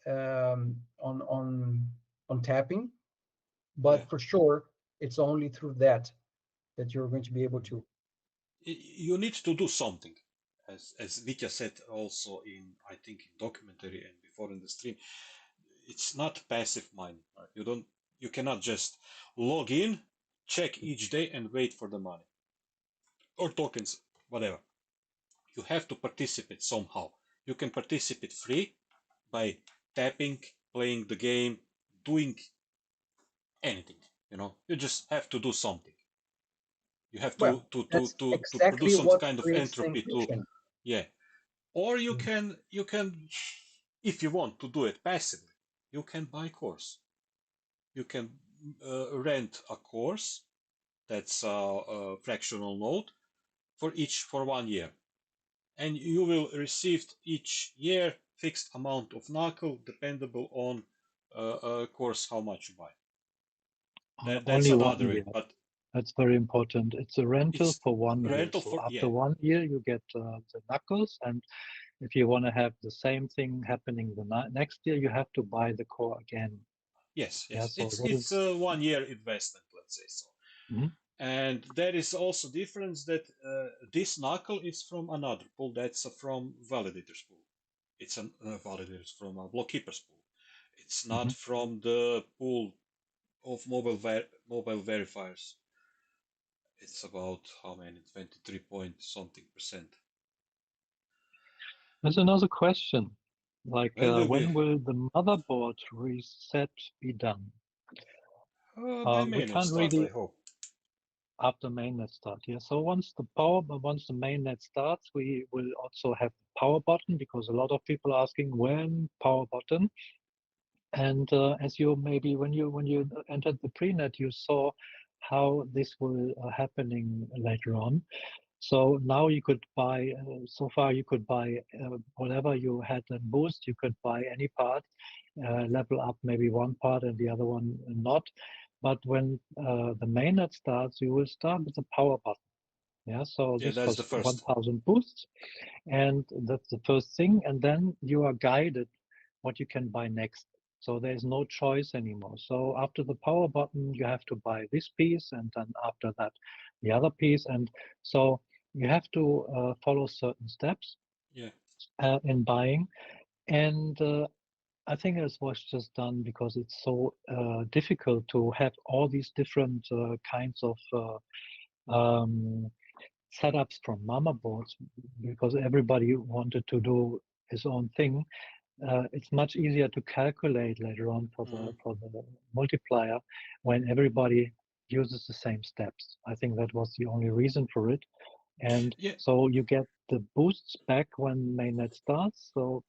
on tapping, but for sure it's only through that you're going to be able to. You need to do something, as Vitya said also in, I think, in documentary and before in the stream. It's not passive mining. Right? You cannot just log in, check each day, and wait for the money or tokens, whatever. You have to participate somehow. You can participate free by tapping, playing the game, doing anything. You just have to do something. You have to produce some kind of entropy or you can if you want to do it passively, you can buy course. You can rent a course that's a fractional node for 1 year, and you will receive each year fixed amount of knuckle dependable on course how much you buy. That's another way, but That's very important. It's a rental It's for 1 year. rental So for, after yeah, 1 year, you get the knuckles. And if you want to have the same thing happening the next year, you have to buy the core again. yes, Yeah, yes. so that It's is. a 1 year investment, let's say so. Mhm. And there is also difference that this knuckle is from another pool. That's from validator's pool. It's a validators from a block keeper's pool. It's not Mhm. from the pool of mobile verifiers. It's about how many? 23 point something percent. There's another question. Like, When will be? when will the motherboard reset be done? By We mainnet can't start, I really hope. after mainnet start. Yeah. So once the mainnet starts, we will also have the power button because a lot of people are asking when power button. And as you maybe when you entered the prenet, you saw how this will happening later on. So now you could buy. So far, you could buy whatever you had in boost. You could buy any part, level up maybe one part and the other one not. But when the mainnet starts, you will start with the power button. Yeah. So Yeah, this that's the costs first. 1,000 boosts, and that's the first thing. And then you are guided what you can buy next. So there's no choice anymore. So after the power button, you have to buy this piece, and then after that, the other piece. And so you have to follow certain steps Yeah. in buying. And I think it was just done because it's so difficult to have all these different kinds of um, setups from mama boards because everybody wanted to do his own thing. It's much easier to calculate later on for the multiplier when everybody uses the same steps. I think that was the only reason for it. And Yeah. so you get the boosts back when mainnet starts. So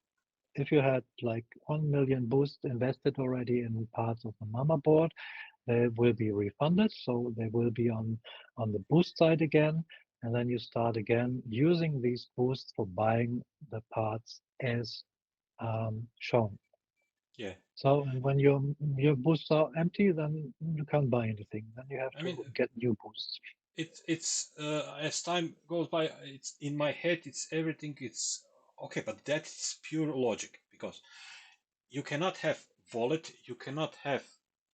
if you had like 1 million boosts invested already in parts of the mama board, they will be refunded. So they will be on the boost side again. And then you start again using these boosts for buying the parts as shown. Yeah. So when your boosts are empty, then you can't buy anything. Then you have I mean, to get new boosts. it's as time goes by, it's in my head. It's everything. It's okay, but that's pure logic because you cannot have wallet, you cannot have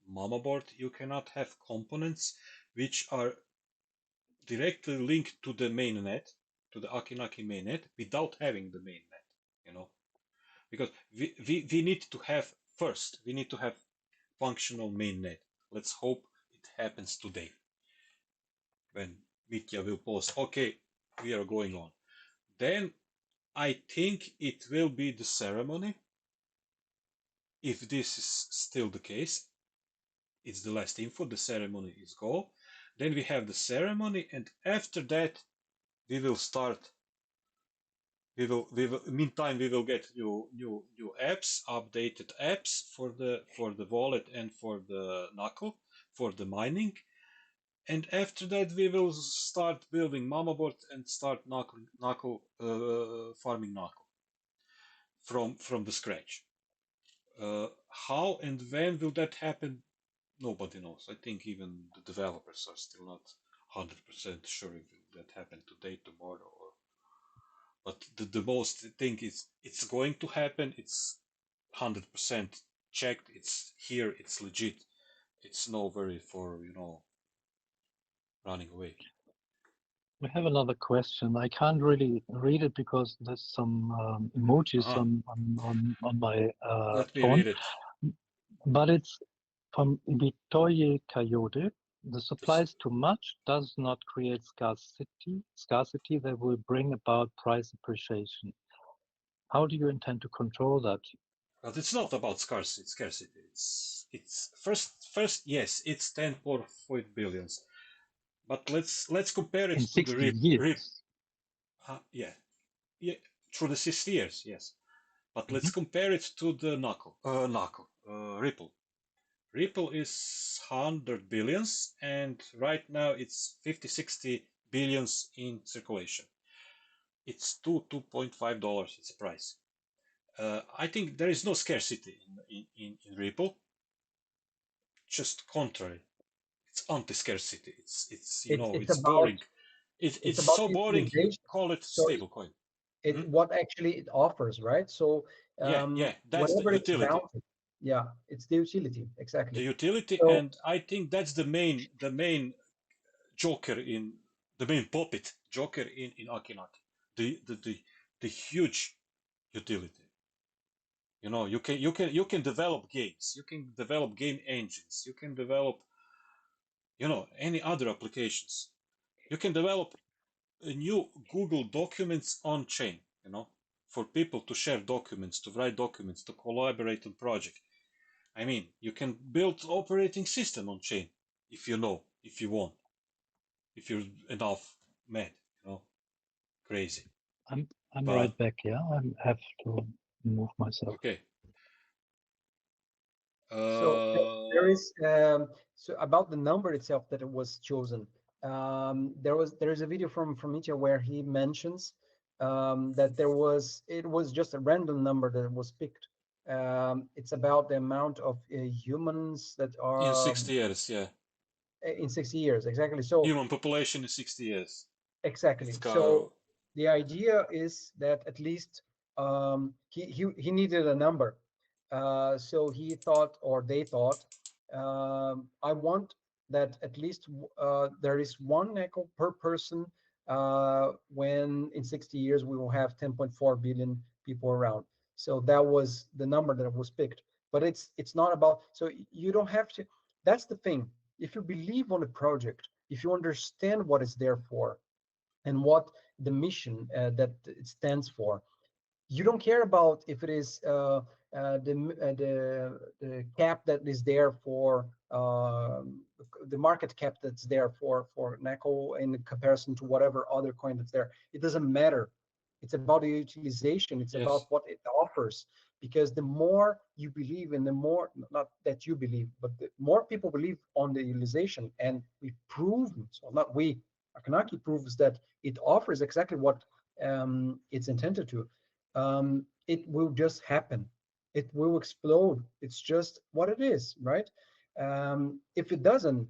mama board, you cannot have components which are directly linked to the mainnet, to the Acki Nacki mainnet, without having the mainnet. You know, because we need to have first. We need to have functional mainnet. Let's hope it happens today when Mitya will post, okay, we are going on. Then I think it will be the ceremony. If this is still the case, it's the last info, the ceremony is go. Then we have the ceremony, and after that, we will start. Meantime, we will get new apps, updated apps for the wallet and for the knuckle, for the mining. And after that, we will start building mama board and start knuckle farming knuckle from the scratch. How and when will that happen? Nobody knows. I think even the developers are still not 100% sure if that happened today, tomorrow, or. But the most thing is it's going to happen. It's 100% checked. It's here. It's legit. It's no worry for running away. We have another question. I can't really read it because there's some emojis Uh-huh. on my Let me phone, read it. but it's from Bitoye Coyote. The supply is too much, does not create scarcity. Scarcity that will bring about price appreciation. How do you intend to control that? But it's not about scarcity. It's first yes, it's 10.4 billions. But let's compare it In to the 60 RIP. years. Yeah, yeah, through the 60 years, yes. But let's Mhm. compare it to the Ripple. Ripple is 100 billions, and right now it's 50, 60 billions in circulation. It's $2.5. It's a price. I think there is no scarcity in Ripple. Just contrary. anti-scarcity. It's It's it's about boring. It's about so boring. You utilization. call it So stablecoin. what actually it offers, right? So Yeah. That's the whatever it's utility. bound to, yeah, it's the utility The exactly. utility, So and I think that's the main joker in the main puppet joker in Acki Nacki. The huge utility. You can develop games. You can develop game engines. You can develop any other applications. You can develop a new Google Documents on chain. For people to share documents, to write documents, to collaborate on project. I mean, you can build operating system on chain if if you want, if you're enough mad, crazy. I'm But right back. Yeah, I have to move myself. okay. so there is so about the number itself that it was chosen. There is a video from Mitya where he mentions that it was just a random number that was picked. It's about the amount of humans that In are 60 years, yeah. in 60 years exactly. So Human population in 60 years. exactly. It's So the idea is that at least he needed a number. So he thought, or they thought, I want that at least there is one echo per person when in 60 years we will have 10.4 billion people around. So that was the number that was picked. But it's not about, so you don't have to, that's the thing. If you believe on the project, if you understand what it's there for, and what the mission that it stands for. You don't care about if it is the cap that is there for the market cap that's there for NACO in comparison to whatever other coin that's there. It doesn't matter. It's about the utilization. It's about yes. what it offers. Because the more you believe, and the more, not that you believe, but the more people believe on the utilization, and we prove, so not we, Acki Nacki proves that it offers exactly what it's intended to. It will just happen. It will explode. It's just what it is, right? If it doesn't,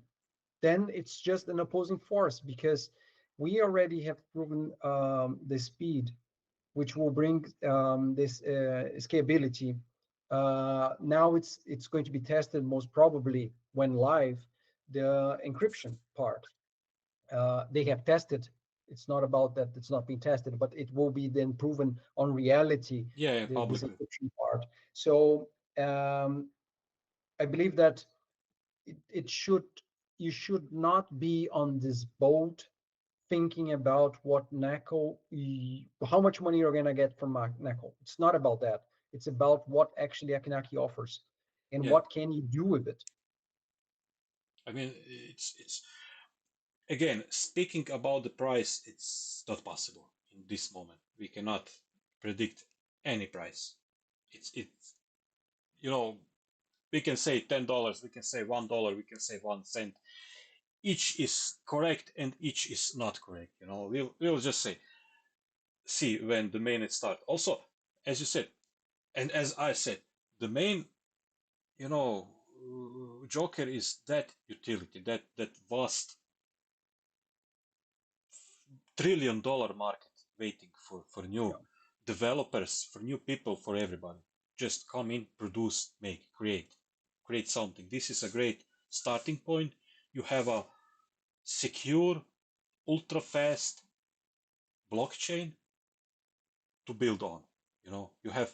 then it's just an opposing force, because we already have proven the speed, which will bring this scalability. Now it's going to be tested most probably when live, the encryption part. They have tested. It's not about that it's not being tested, but it will be then proven on reality, Yeah, this publicly. encryption part. So I believe that it should, you should not be on this boat thinking about what NACO, how much money you're gonna get from NACO. It's not about that. It's about what actually Acki Nacki offers, and Yeah. what can you do with it. I mean, it's again, speaking about the price, it's not possible in this moment. We cannot predict any price. It's we can say $10, we can say $1, we can say 1 cent. Each is correct and each is not correct. We'll just see when the mainnet start. Also, as you said, and as I said, the main joker is that utility, that vast $1 trillion market waiting for new developers, for new people, for everybody. Just come in, produce, make, create something. This is a great starting point. You have a secure, ultra fast blockchain to build on. You have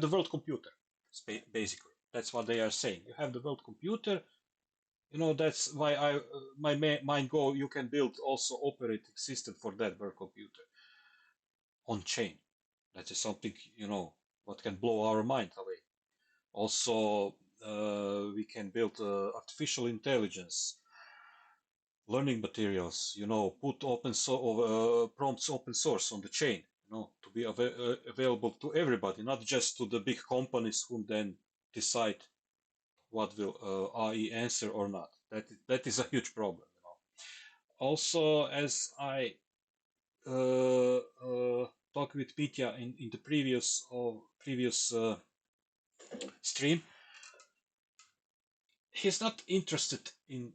the world computer, basically. That's what they are saying. You have the world computer. That's why my mind go. You can build also operating system for that world computer on chain. That is something what can blow our mind away. Also, we can build artificial intelligence, learning materials. Put prompts open source on the chain. To be available to everybody, not just to the big companies who then decide what will AI answer or not. That is a huge problem. Also, as I talked with Pitya in the previous stream, he's not interested in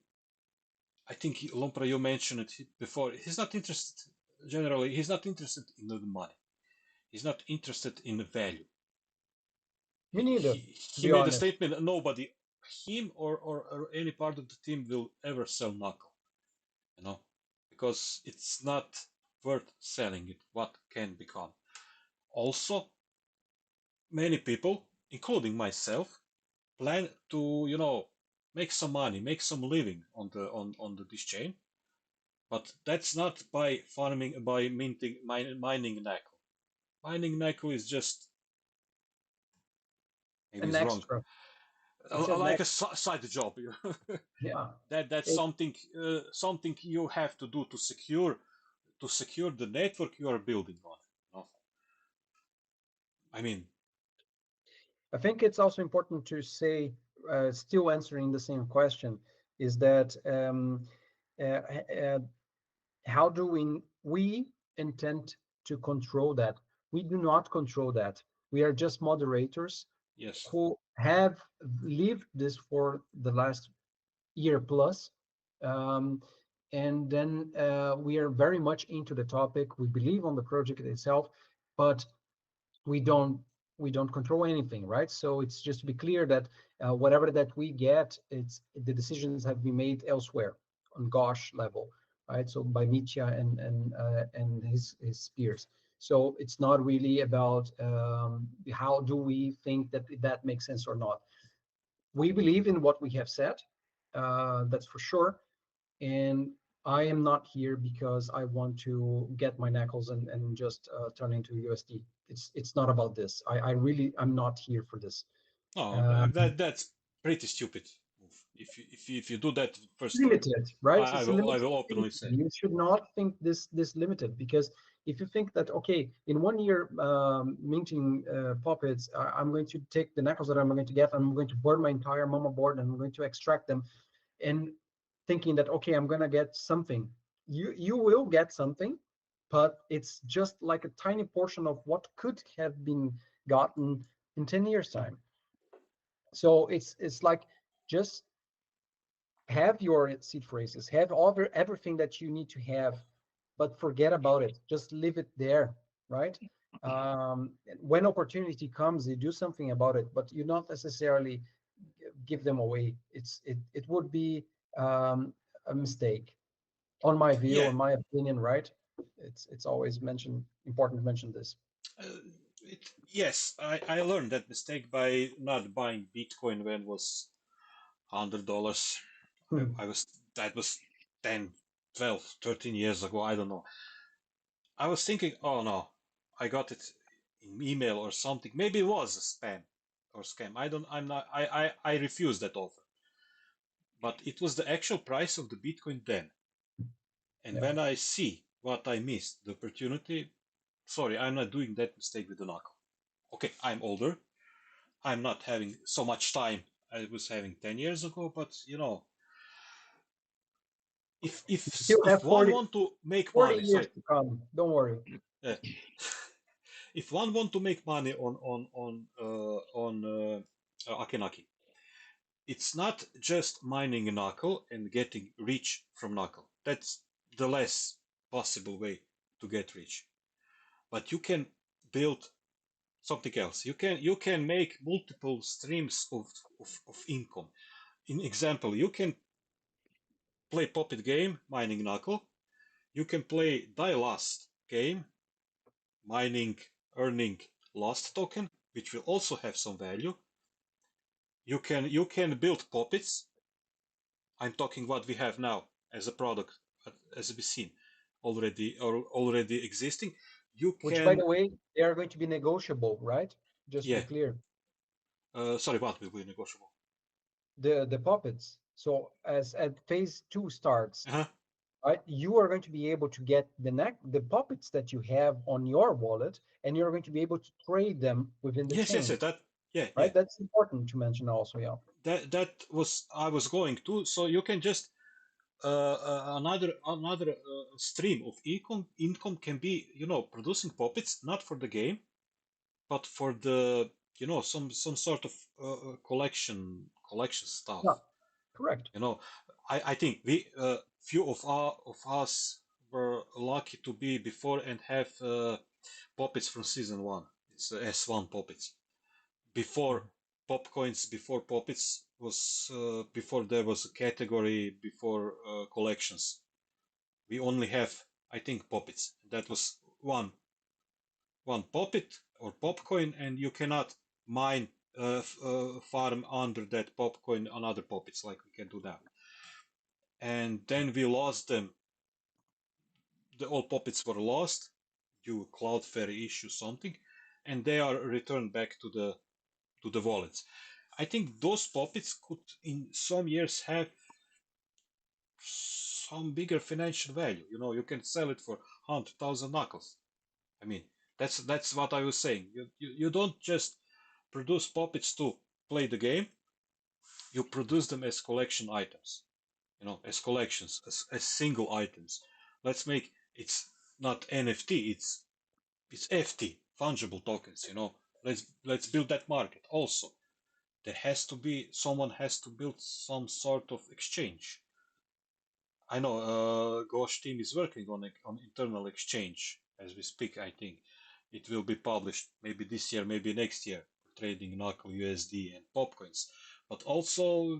I think Lompra, you mentioned it before. He's not interested. Generally, he's not interested in the money. He's not interested in the value. Me neither, to He be made a honest. statement that nobody, him or any part of the team, will ever sell knuckle. You know, because it's not worth selling it. What can become. Also, many people, including myself, plan to make some money, make some living on this chain. But that's not by farming, by mining knuckle. Mining knuckle is just, maybe An it's wrong, extra. It's an like a extra. side job. Yeah. That's It, something you have to do to secure the network you are building on. I mean, I think it's also important to say, still answering the same question, is that uh, uh, how do we intend to control that? We do not control that. We are just moderators yes, who have lived this for the last year plus. Um, and then we are very much into the topic. We believe on the project itself, but we don't we don't control anything, right? So it's just to be clear that whatever that we get, it's the decisions have been made elsewhere on Gosh level, right? So by Mitya and his peers. So it's not really about how do we think that that makes sense or not. We believe in what we have said, that's for sure. And I am not here because I want to get my knuckles and just turn into USD. It's not about this. I'm not here for this. no, Um, that's pretty stupid move. If you do that first, Limited, right? I It's will limited. openly say, You should not think this limited, because if you think that okay, in 1 year minting puppets, I'm going to take the knuckles that I'm going to get, I'm going to burn my entire mama board, and I'm going to extract them, and thinking that okay, I'm going to get something. You will get something, but it's just like a tiny portion of what could have been gotten in 10 years time. So it's like, just have your seed phrases, have everything that you need to have, but forget about it. Just leave it there, right? When opportunity comes, you do something about it, but you not necessarily give them away. It would be a mistake, on my view, yeah. on my opinion, right? It's always important to mention this. Uh, yes, I learned that mistake by not buying Bitcoin when it was $100. Hmm. I was That was 10, 12, 13 years ago. I don't know. I was thinking, oh no, I got it in email or something. Maybe it was a spam or scam. I don't. I'm not. I refused that offer. But it was the actual price of the Bitcoin then. And Yeah. when I see what I missed, the opportunity, sorry, I'm not doing that mistake with the knuckle. Okay, I'm older. I'm not having so much time I was having 10 years ago, but You still if have one 40 want to make 40 money, years sorry, to come. Don't worry. uh, if one want to make money on Acki Nacki, it's not just mining a knuckle and getting rich from knuckle. That's the less possible way to get rich. But you can build something else. You can make multiple streams of income. In example, you can play Puppet game, mining Knuckle. You can play Die Last game, mining, earning Lost token, which will also have some value. You can build puppets. I'm talking what we have now as a product, as we seen already existing. You Which, by can, the way, they are going to be negotiable, right? Just to be yeah. clear, Sorry, what will be negotiable? the puppets. So as at phase 2 starts, Uh-huh. right, you are going to be able to get the puppets that you have on your wallet, and you're going to be able to trade them within the Yes, yes, chain, yes. That, yeah, yeah. right? That's important to mention also, yeah. That was I was going to. So you can just another stream of income can be producing puppets, not for the game, but for the some sort of collection stuff. Yeah, correct. I think we few of us were lucky to be before and have poppets from season 1. It's S1 poppets. Before popcoins, before poppets was before there was a category before collections. We only have, I think, poppets. That was one poppet or popcoin, and you cannot mine farm under that popcoin on other poppets like we can do now. And then we lost them. All poppets were lost due to Cloudflare issue something, and they are returned back to the wallets. I think those poppets could in some years have some bigger financial value. You know, you can sell it for 100,000 knuckles. I mean, that's what I was saying. You don't just produce puppets to play the game. You produce them as collection items. You know, as collections, as single items. Let's make it's not NFT. It's FT, fungible tokens. You know, let's build that market. Also, there has to be someone has to build some sort of exchange. I know Ghosh team is working on internal exchange as we speak. I think it will be published maybe this year, maybe next year, trading Knuckle USD and popcoins. But also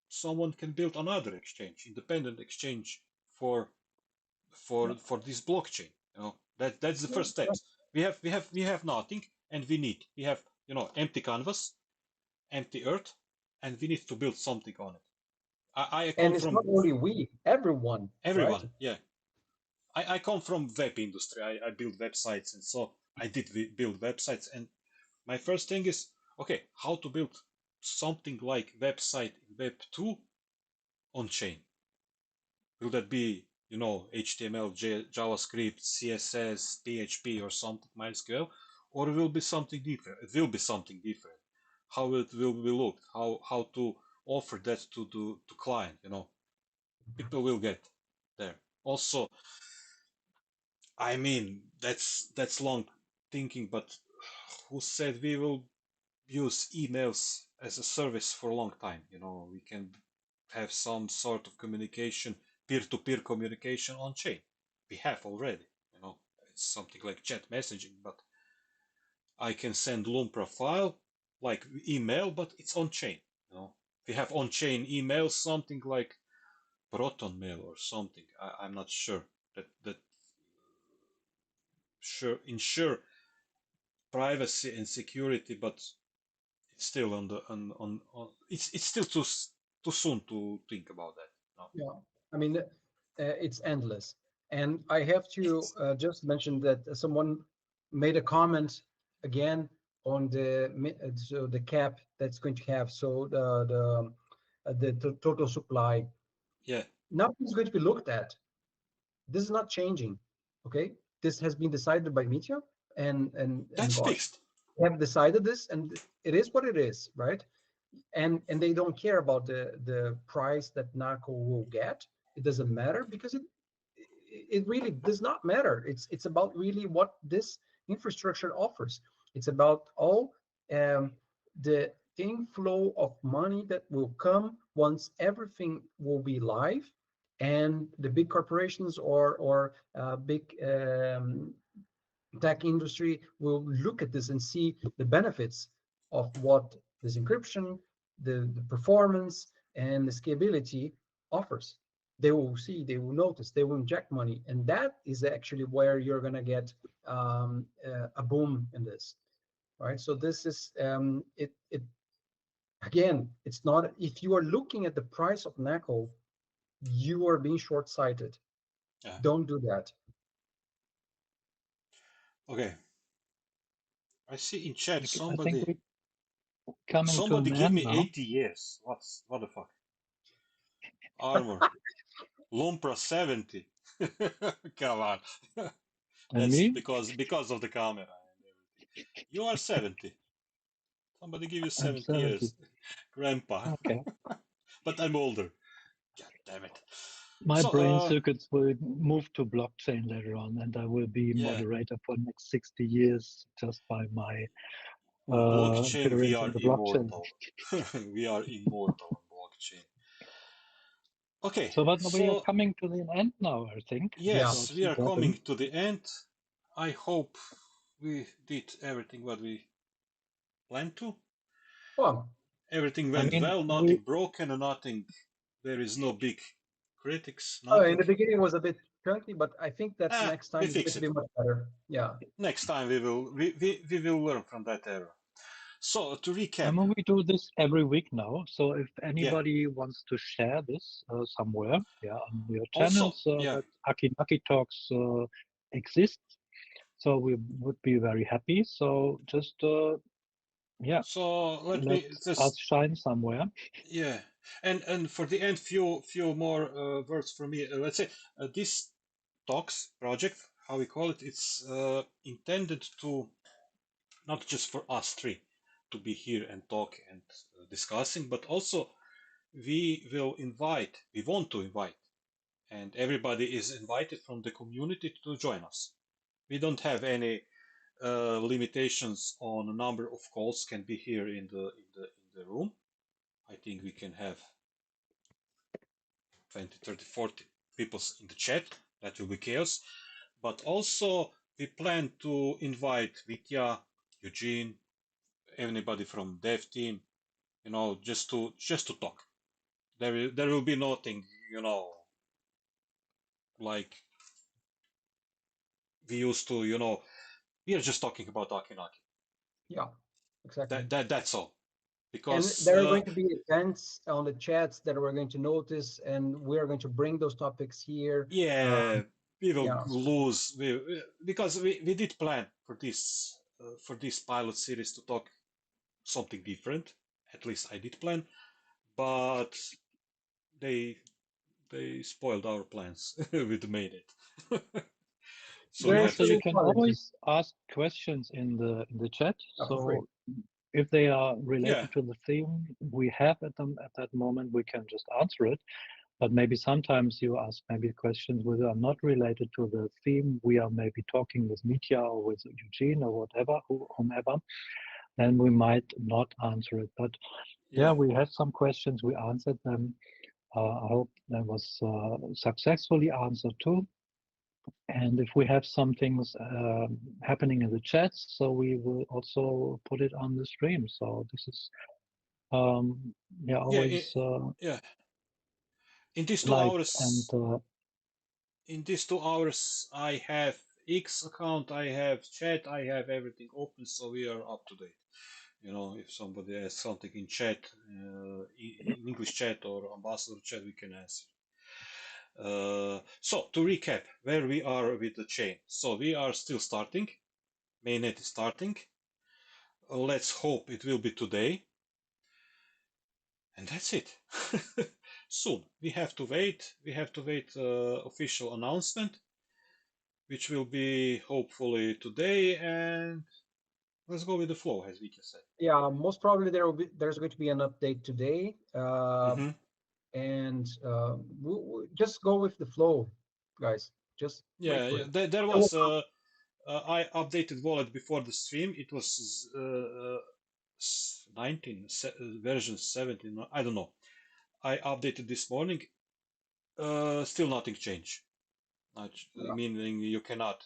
someone can build another exchange, independent exchange for this blockchain. You know, that's the first steps. We have nothing, and we have empty canvas, empty earth, and we need to build something on it. I come And it's from not only we, everyone. everyone, right? yeah. I come from web industry. I build websites, and so I did build websites. And my first thing is, okay, how to build something like website in Web 2 on chain? Will that be, HTML, JavaScript, CSS, PHP, or something MySQL, or will be something different? It will be something different. How it will be looked? How to offer that to client? People will get there. Also, I mean, that's long thinking, but who said we will use emails as a service for a long time? We can have some sort of communication, peer-to-peer communication on chain. We have already, it's something like chat messaging, but I can send Loom profile like email, but it's on chain. We have on chain email, something like Proton Mail or something. I'm not sure that ensure privacy and security, but it's still on it's still too soon to think about that. No. Yeah, I mean, it's endless. And I have to just mention that someone made a comment again on the cap that's going to have. So the total supply. Yeah, Nothing's going to be looked at. This is not changing. Okay, this has been decided by Mitya and that's Gosh. fixed. They have decided this, and it is what it is, right? And they don't care about the price that Knuckle will get. It doesn't matter because it really does not matter. It's about really what this infrastructure offers. It's about all the inflow of money that will come once everything will be live, and the big corporations or big tech industry will look at this and see the benefits of what this encryption, the performance, and the scalability offers. They will see, they will notice, they will inject money, and that is actually where you're going to get a boom in this, right? So this is it. Again, it's not, if you are looking at the price of Knuckle, you are being short-sighted. Yeah. Don't do that. Okay. I see in chat I think somebody we're coming to an give end me now. 80 years. What the fuck? Armor. Lumpra 70. Come on. And That's me? because of the camera and everything. You are 70. Somebody give you I'm 70 70. years. Grandpa. Okay. But I'm older. God damn it. My So, brain circuits will move to blockchain later on, and I will be yeah. moderator for the next 60 years just by my Blockchain, we experience are in the blockchain. immortal. We are immortal on blockchain. Okay, So, but we are so coming to the end now, I think. yes, we are Gathering. coming to the end. I hope we did everything what we planned to. Well, Everything I went mean, well, nothing broken, and nothing. There is no big critics, in nothing. the beginning was a bit chunky, but I think that next time We it's going fix to it. be much better. Yeah. Next time we will learn from that error. So to recap, I mean, we do this every week now. So if anybody wants to share this somewhere, on your channels, that Acki Nacki Talks exists. So we would be very happy. So just So let me just us shine somewhere. Yeah, and for the end, few more words from me. Let's say this talks project, how we call it, it's intended to not just for us three to be here and talk and discussing, but also we want to invite, and everybody is invited from the community to join us. We don't have any limitations on a number of calls can be here in the room. I think we can have 20, 30, 40 people in the chat. That will be chaos. But also we plan to invite Vitya, Eugene, anybody from dev team, just to talk. There will be nothing, like we used to, we are just talking about Acki Nacki. Yeah, exactly. That's all. And there are going to be events on the chats that we're going to notice, and we're going to bring those topics here. Yeah, we will lose because we did plan for this pilot series to talk something different. At least I did plan, but they spoiled our plans with Mainnet. So you can always ask questions in the chat. So if they are related to the theme we have at that moment, we can just answer it. But maybe sometimes you ask maybe questions which are not related to the theme. We are maybe talking with Mitya or with Eugene or whatever, whomever, then we might not answer it. But we had some questions, we answered them. I hope that was successfully answered too. And if we have some things happening in the chats, so we will also put it on the stream. So this is always in these 2 hours in these 2 hours I have X account, I have chat, I have everything open, so we are up to date. If somebody has something in chat, in English chat or ambassador chat, we can answer. So to recap where we are with the chain. So we are still starting. Mainnet is starting. Let's hope it will be today. And that's it. Soon. We have to wait. We have to wait official announcement, which will be hopefully today. And let's go with the flow, as Vika said. Yeah, most probably there's going to be an update today. And we'll just go with the flow, guys. Just there was I updated wallet before the stream. It was 19 version 17. I don't know. I updated this morning. Still nothing changed. Meaning you cannot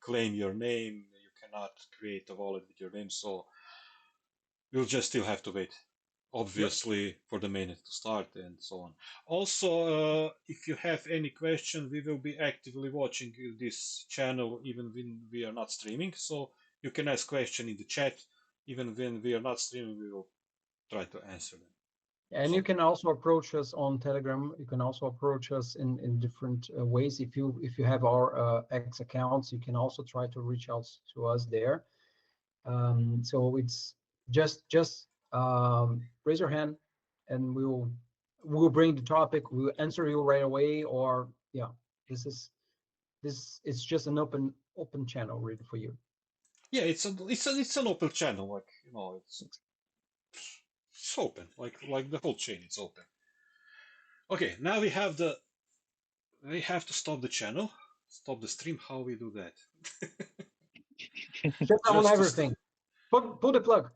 claim your name. You cannot create a wallet with your name. So we'll just still have to wait. Obviously, for the mainnet to start and so on. Also, if you have any questions, we will be actively watching this channel even when we are not streaming. So you can ask questions in the chat. Even when we are not streaming, we will try to answer them. And you can also approach us on Telegram. You can also approach us in different ways. If you have our X accounts, you can also try to reach out to us there. So it's just raise your hand, and we'll bring the topic. We'll answer you right away. Or this is just an open channel really for you. Yeah, it's an open channel. Like it's open. Like the whole chain, it's open. Okay, now we have to stop the channel, stop the stream. How we do that? Shut down everything. Pull the plug.